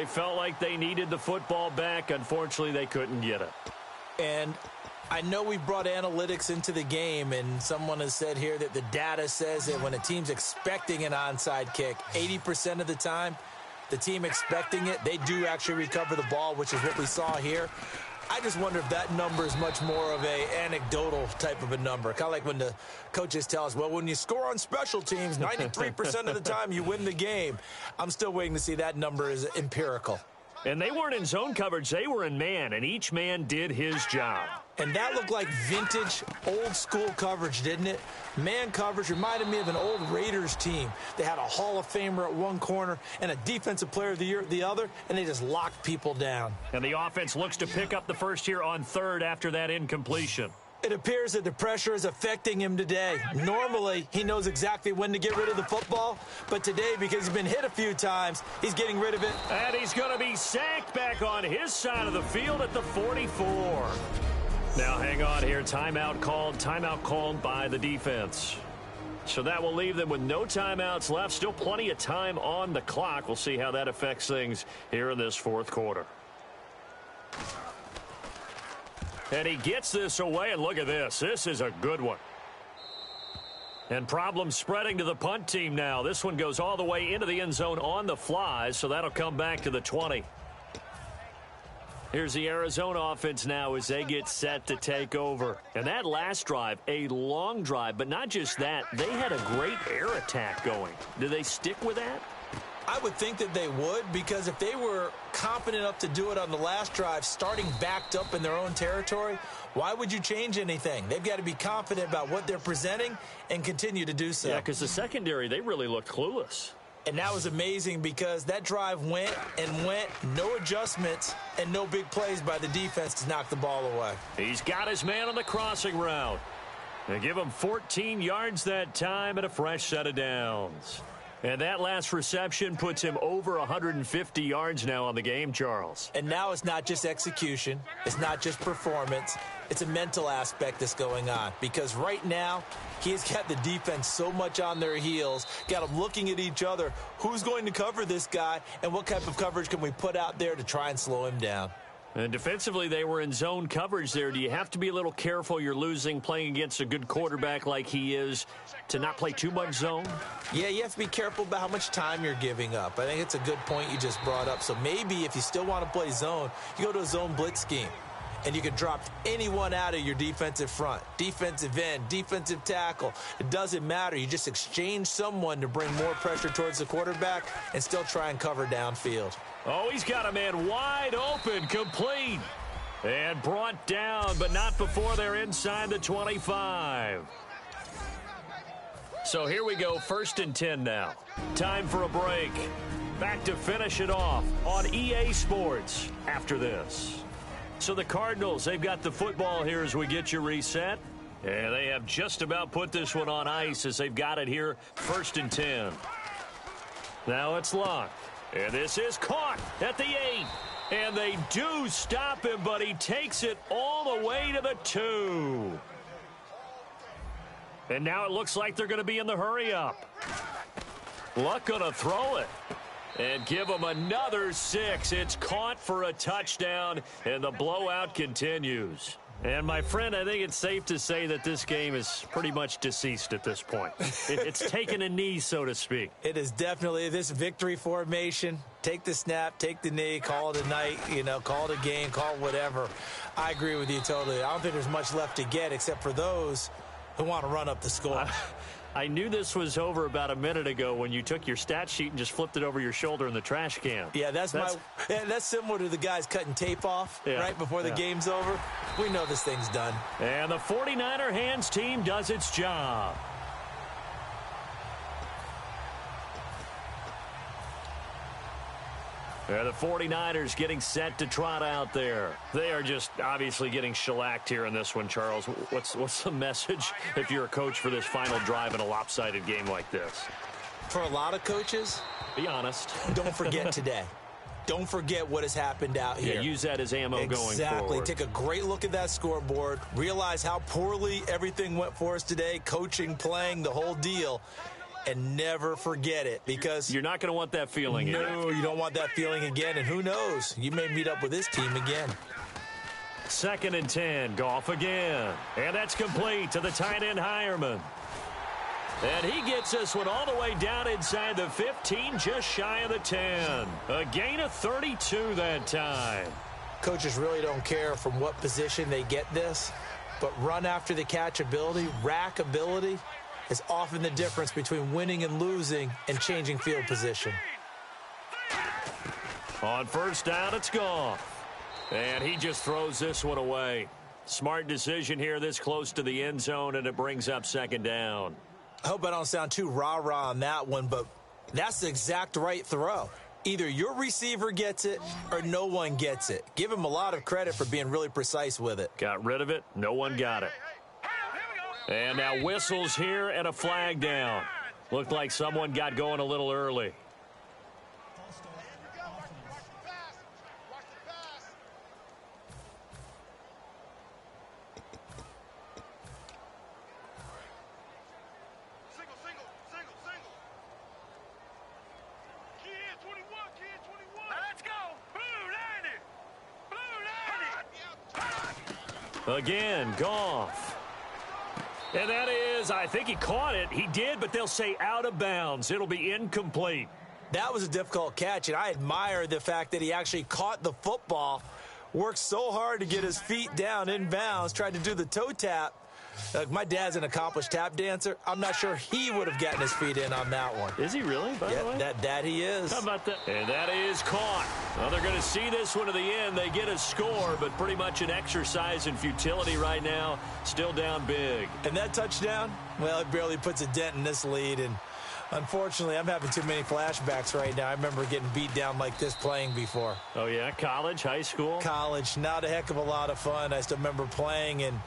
They felt like they needed the football back. Unfortunately, they couldn't get it. And I know we brought analytics into the game, and someone has said here that the data says that when a team's expecting an onside kick, 80% of the time, the team expecting it, they do actually recover the ball, which is what we saw here. I just wonder if that number is much more of a anecdotal type of a number. Kind of like when the coaches tell us, well, when you score on special teams, 93% of the time you win the game. I'm still waiting to see that number is empirical. And they weren't in zone coverage. They were in man, and each man did his job. And that looked like vintage, old-school coverage, didn't it? Man coverage reminded me of an old Raiders team. They had a Hall of Famer at one corner and a Defensive Player of the Year at the other, and they just locked people down. And the offense looks to pick up the first here on 3rd after that incompletion. It appears that the pressure is affecting him today. Normally, he knows exactly when to get rid of the football, but today, because he's been hit a few times, he's getting rid of it. And he's going to be sacked back on his side of the field at the 44. Now, hang on here. Timeout called by the defense. So that will leave them with no timeouts left. Still plenty of time on the clock. We'll see how that affects things here in this fourth quarter. And he gets this away, and look at this. This is a good one. And problems spreading to the punt team now. This one goes all the way into the end zone on the fly, so that'll come back to the 20. Here's the Arizona offense now as they get set to take over. And that last drive, a long drive, but not just that. They had a great air attack going. Do they stick with that? I would think that they would, because if they were confident enough to do it on the last drive, starting backed up in their own territory, why would you change anything? They've got to be confident about what they're presenting and continue to do so. Yeah, because the secondary, they really looked clueless. And that was amazing because that drive went and went, no adjustments, and no big plays by the defense to knock the ball away. He's got his man on the crossing route. They give him 14 yards that time and a fresh set of downs. And that last reception puts him over 150 yards now on the game, Charles. And now it's not just execution. It's not just performance. It's a mental aspect that's going on. Because right now, he's got the defense so much on their heels, got them looking at each other. Who's going to cover this guy, and what type of coverage can we put out there to try and slow him down? And defensively, they were in zone coverage there. Do you have to be a little careful? You're losing, playing against a good quarterback like he is, to not play too much zone? Yeah, you have to be careful about how much time you're giving up. I think it's a good point you just brought up. So maybe if you still want to play zone, you go to a zone blitz scheme. And you can drop anyone out of your defensive front, defensive end, defensive tackle. It doesn't matter. You just exchange someone to bring more pressure towards the quarterback and still try and cover downfield. Oh, he's got a man wide open, complete. And brought down, but not before they're inside the 25. So here we go, 1st and 10 now. Time for a break. Back to finish it off on EA Sports after this. So the Cardinals, they've got the football here as we get you reset. And they have just about put this one on ice as they've got it here, 1st and 10. Now it's Luck. And this is caught at the 8. And they do stop him, but he takes it all the way to the 2. And now it looks like they're going to be in the hurry-up. Luck going to throw it. And give him another 6. It's caught for a touchdown, and the blowout continues. And, my friend, I think it's safe to say that this game is pretty much deceased at this point. It's taken a knee, so to speak. It is definitely this victory formation. Take the snap, take the knee, call it a night, call it a game, call it whatever. I agree with you totally. I don't think there's much left to get except for those who want to run up the score. I knew this was over about a minute ago when you took your stat sheet and just flipped it over your shoulder in the trash can. Yeah, that's similar to the guys cutting tape off right before the game's over. We know this thing's done. And the 49er hands team does its job. The 49ers getting set to trot out there. They are just obviously getting shellacked here in this one, Charles. What's the message if you're a coach for this final drive in a lopsided game like this? For a lot of coaches, be honest. Don't forget today. Don't forget what has happened out here. Yeah, use that as ammo going forward. Exactly. Take a great look at that scoreboard. Realize how poorly everything went for us today. Coaching, playing, the whole deal. And never forget it, because you're not going to want that feeling again. No, you don't want that feeling again. And who knows? You may meet up with this team again. 2nd and 10. Goff again. And that's complete to the tight end, Hireman. And he gets this one all the way down inside the 15, just shy of the 10. A gain of 32 that time. Coaches really don't care from what position they get this, but run after the catch ability, rack ability, is often the difference between winning and losing and changing field position. On 1st down, it's Goff. And he just throws this one away. Smart decision here this close to the end zone, and it brings up 2nd down. I hope I don't sound too rah-rah on that one, but that's the exact right throw. Either your receiver gets it or no one gets it. Give him a lot of credit for being really precise with it. Got rid of it. No one got it. And now whistles here and a flag down. Looked like someone got going a little early. Again, Goff. And that is, I think he caught it. He did, but they'll say out of bounds. It'll be incomplete. That was a difficult catch, and I admire the fact that he actually caught the football, worked so hard to get his feet down in bounds, tried to do the toe tap. My dad's an accomplished tap dancer. I'm not sure he would have gotten his feet in on that one. Is he really, by the way? That he is. How about that? And that is caught. Well, they're going to see this one to the end. They get a score, but pretty much an exercise in futility right now. Still down big. And that touchdown, well, it barely puts a dent in this lead. And unfortunately, I'm having too many flashbacks right now. I remember getting beat down like this playing before. Oh, yeah? College, high school? College. Not a heck of a lot of fun. I still remember playing and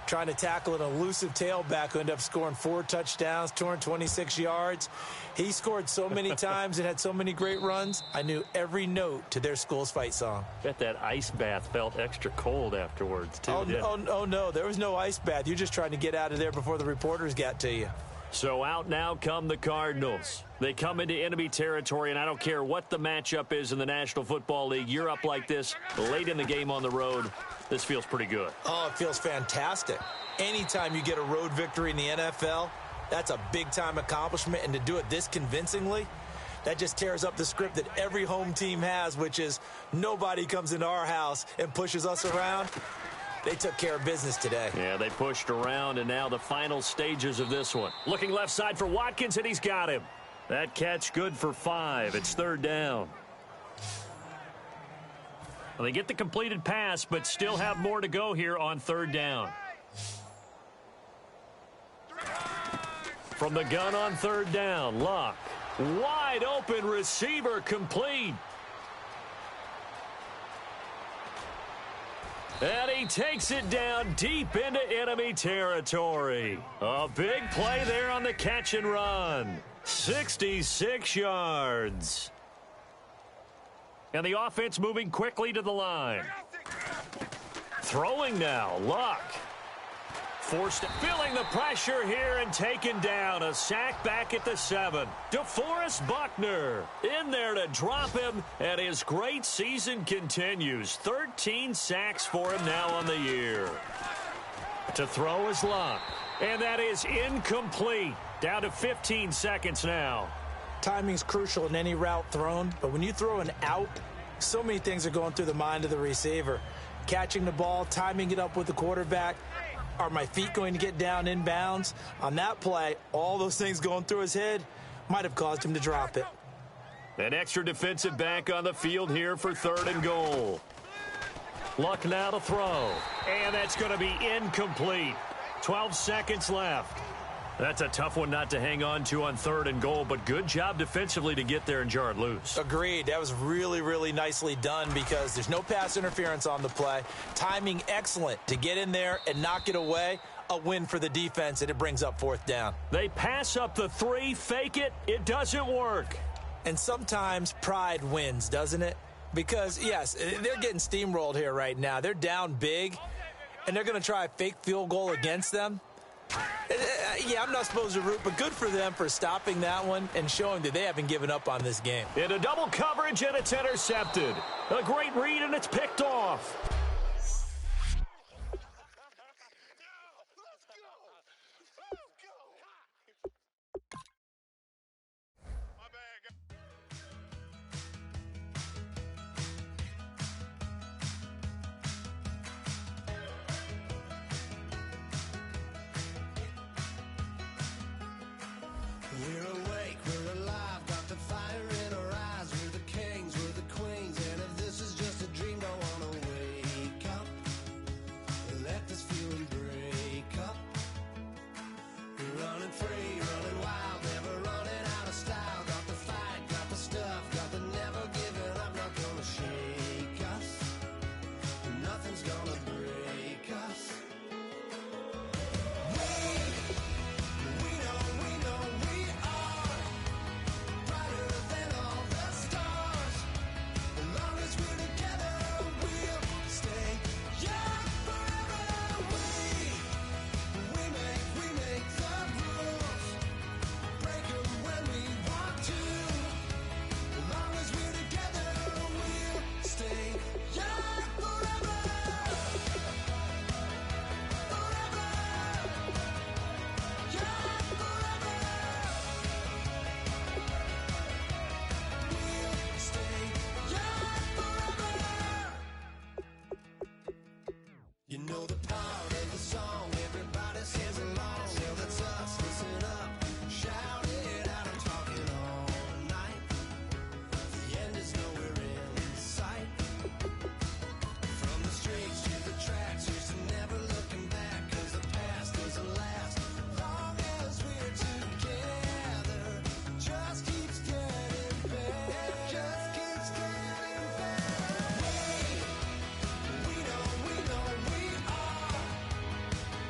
trying to tackle an elusive tailback who ended up scoring 4 touchdowns, 226 yards. He scored so many times and had so many great runs, I knew every note to their school's fight song. Bet that ice bath felt extra cold afterwards, too. Oh, no, there was no ice bath. You're just trying to get out of there before the reporters got to you. So out now come the Cardinals. They come into enemy territory, and I don't care what the matchup is in the National Football League. You're up like this late in the game on the road. This feels pretty good. Oh, it feels fantastic. Anytime you get a road victory in the NFL, that's a big-time accomplishment, and to do it this convincingly, that just tears up the script that every home team has, which is nobody comes into our house and pushes us around. They took care of business today. Yeah, they pushed around, and now the final stages of this one. Looking left side for Watkins, and he's got him. That catch good for 5. It's 3rd down. Well, they get the completed pass, but still have more to go here on 3rd down. From the gun on 3rd down, Luck. Wide open receiver complete. And he takes it down deep into enemy territory. A big play there on the catch and run. 66 yards. And the offense moving quickly to the line. Throwing now, Luck. Forced, feeling the pressure here and taken down. A sack back at the 7. DeForest Buckner in there to drop him, and his great season continues. 13 sacks for him now on the year. To throw is Luck, and that is incomplete. Down to 15 seconds now. Timing's crucial in any route thrown, but when you throw an out, so many things are going through the mind of the receiver. Catching the ball, timing it up with the quarterback. Are my feet going to get down in bounds? On that play, all those things going through his head might have caused him to drop it. An extra defensive back on the field here for 3rd and goal. Luck now to throw. And that's going to be incomplete. 12 seconds left. That's a tough one not to hang on to on 3rd and goal, but good job defensively to get there and jar it loose. Agreed. That was really, really nicely done because there's no pass interference on the play. Timing excellent to get in there and knock it away. A win for the defense, and it brings up 4th down. They pass up the 3, fake it. It doesn't work. And sometimes pride wins, doesn't it? Because, yes, they're getting steamrolled here right now. They're down big, and they're going to try a fake field goal against them. Yeah, I'm not supposed to root, but good for them for stopping that one and showing that they haven't given up on this game. Into double coverage, and it's intercepted. A great read, and it's picked off. We're awake, we're alive, got the fire in our eyes. We're the kings, we're the queens, and if this is just a dream, don't wanna wake up. Let this feeling break up. We're running free, running wild, never running out of style. Got the fight, got the stuff, got the never giving up. Not gonna shake us, nothing's gonna break us. We know we are You know the part of the song, everybody sings along. Well, that's us, listen up, shout it out. I'm talking all night. The end is nowhere in sight. From the streets to the tracks, here's to never looking back. Cause the past doesn't last long as we're together. Just keeps getting better. Just keeps getting better. We know we are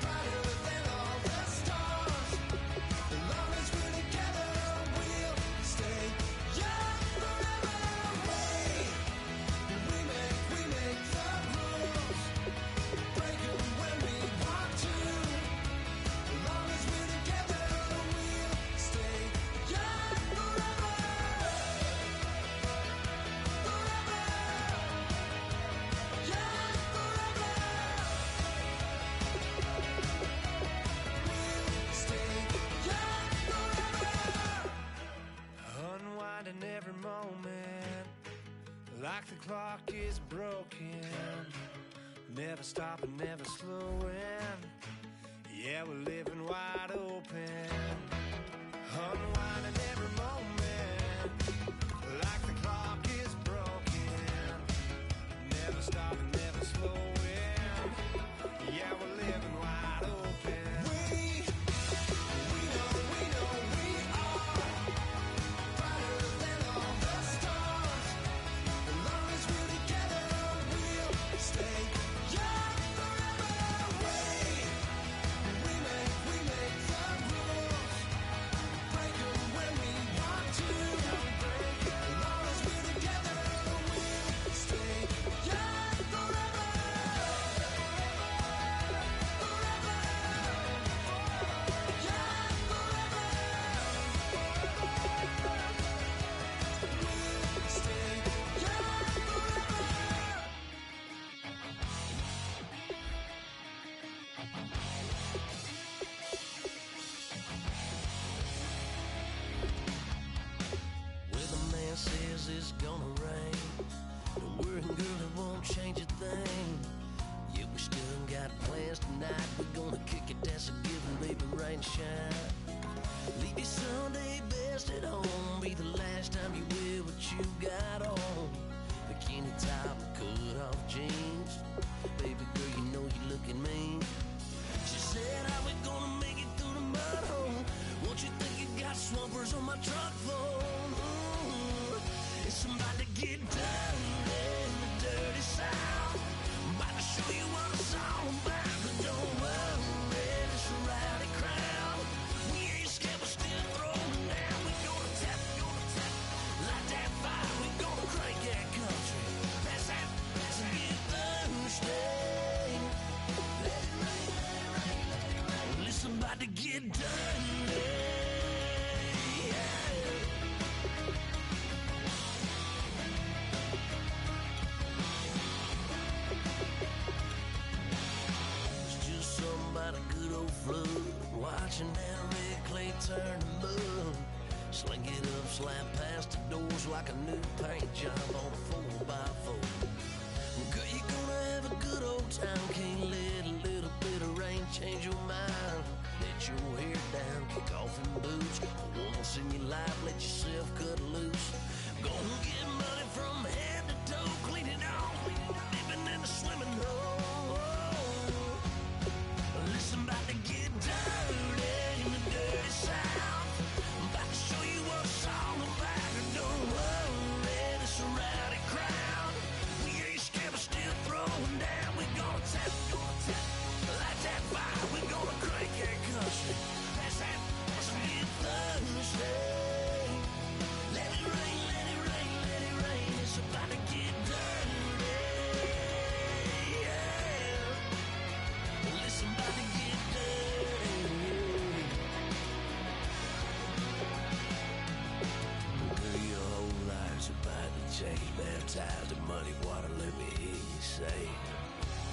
brighter than all the stars. As long as we're together, we'll stay young forever. We make the rules, break 'em when we want to. As long as we're together, we'll stay young forever. Forever. Young forever. We'll stay young forever. Unwinding every moment, like the clock is broken. Never stopping, never slowing. Yeah, we're living wide open. Unwinding every moment, like the clock is broken. Never stopping, never slowing. Yeah, we're living wide open. We know we are brighter than all the stars. As long as we're together, we'll stay young forever. We make the rules, break 'em when we want to. As long as we're together, we'll stay young forever. Forever. Young forever. We'll stay young forever. Well, the man says it's gonna rain. Don't worry, girl, it won't change a thing. Yeah, we still got plans tonight. We're gonna kick it, that's a given, baby, rain shine. Leave your Sunday best at home. Be the last time you wear what you got on. Bikini top, cut off jeans. Baby girl, you know you looking mean. She said, how we gonna make it through the mud hole? Won't you think you got swampers on my truck floor? Ooh, it's about to get down in the dirty south. I'm about to show you what it's all about. But don't worry, it's a rowdy crowd. We ain't scared, we're still throwing down. We gonna tap, light that fire. We gonna crank that country. Pass that, get Thursday. Let it rain, Well, it's about to get dirty. Yeah. It's just something about a good old flood. Watching that red clay turn to mud. Sling it up, slap past the doors like a new paint job on a 4x4. Girl, you gonna have a good old time. Can't let a little bit of rain change your mind. Let your hair down, kick off them boots. Once in your life, let yourself cut loose. Gonna get money from head to toe, clean it off, living in a swimming hole. Listen, about to get dirty in the dirty south. I'm about to show you what it's all about. And don't worry, it's a rowdy crowd. We ain't scared, we're still throwing down. We gonna tap, light that fire. We gonna crank that country. That's that, get Thursday. Let it rain, let it rain, let it rain. It's about to get dirty. Yeah. Listen, about to get dirty. Girl, your whole life's about to change. Baptized in muddy water, let me hear you say.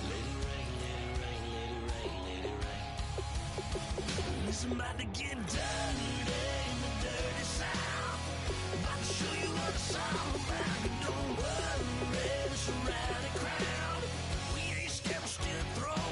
Let it rain, let it rain, let it rain, let it rain. Listen, about to get dirty in the dirty south. About to show you what it's all about. Don't worry, it's a rowdy crowd. We ain't scared, we're still throwing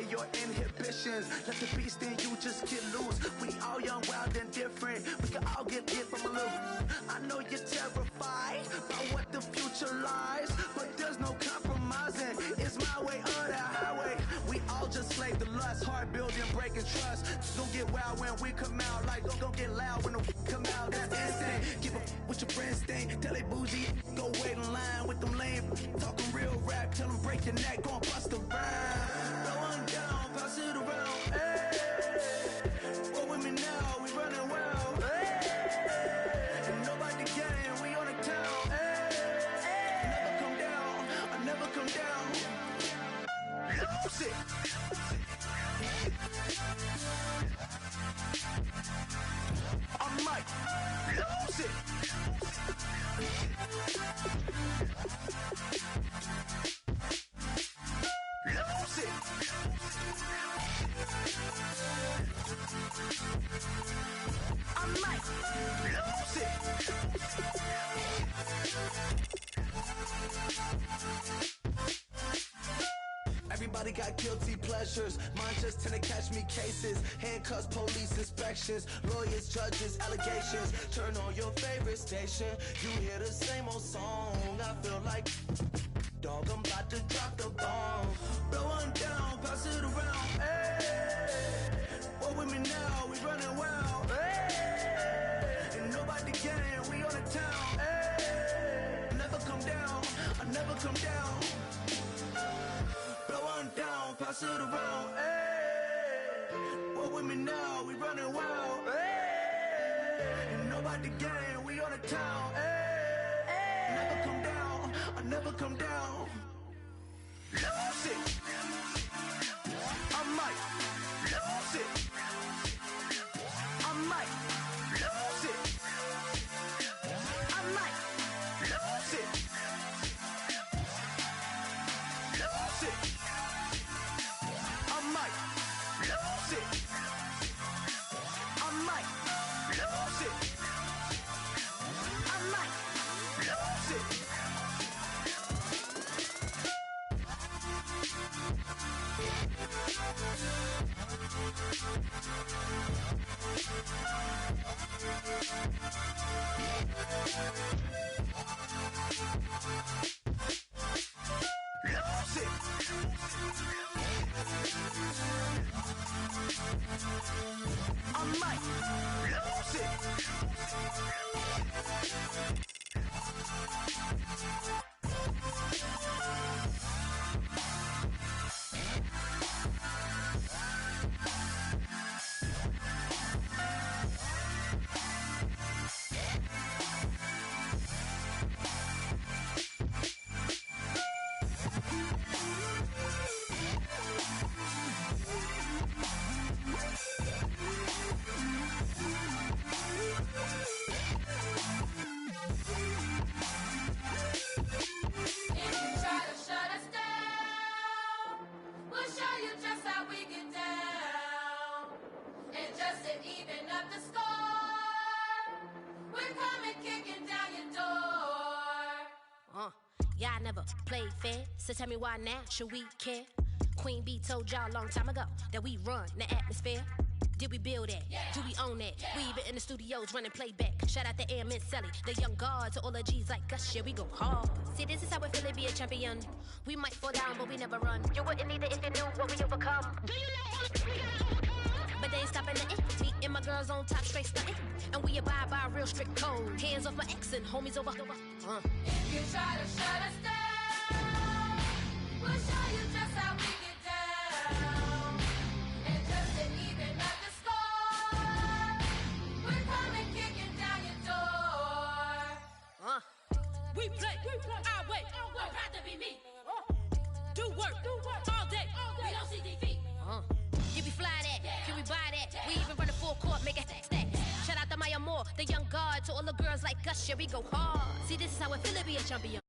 away your inhibitions. Let the beast in you just get loose. We all young, wild, and different. We can all get hit from a little. I know you're terrified about what the future lies, but there's no compromising. It's my way or the highway. We all just slave the lust, heart building, breaking trust. Don't get wild when we come out, like don't get loud when the come out. That's instant. Keep up with your friends, stay. Tell they bougie, go wait in line with them lame. Talking real rap, tell them break your neck, go and bust a rhyme. Throw one down, pass it around. Hey, roll with me now, we running wild. Hey, and nobody game, we on the town. Hey, never come down, I never come down. Lose it. I might lose it. Lose it. I might lose it. Everybody got guilty pleasures. Mine just tend to catch me cases. Handcuffs, police inspections, lawyers, judges, allegations. Turn on your favorite station. You hear the same old song. I feel like, dog, I'm about to drop the bomb. Blow one down, pass it around. Hey, what with me now? We running wild. Hey, and nobody game. We on the town. Hey, never come down. I never come down. Down, pass it around, ayy. What with me now? We running wild, ayy. And nobody gang, we on the town, ayy. Never come down, I never come down. Lose it. I might lose it. I might lose it. I might lose it. Lose it. I might lose it. I might lose it. I might lose it. Lose it. I might lose it. Y'all never played fair, so tell me why now should we care? Queen Bee told y'all a long time ago that we run the atmosphere. Did we build that? Yeah. Do we own that? Yeah. We even in the studios running playback. Shout out to Am and Sally, the young guard, to all the G's like us. Yeah, we go hard. See, this is how it feel to be a champion. We might fall down, but we never run. You wouldn't need it if you knew what we overcome. Do you know what we gotta overcome? But they ain't stopping nothing. Me and my girls on top, straight stunting. And we abide by a real strict code. Hands off my ex and homies over. If you try to shut us down, we'll show you just how we get down. And just to even up the score, we're coming kicking down your door. We play our way. I'd rather be me. Do work all day. We don't see defeat. You be fly that, can we buy that? We even run a full court, make a stack. Shout out to Maya Moore, the young guard, to all the girls like us, yeah, we go hard. See, this is how it feel to be a champion.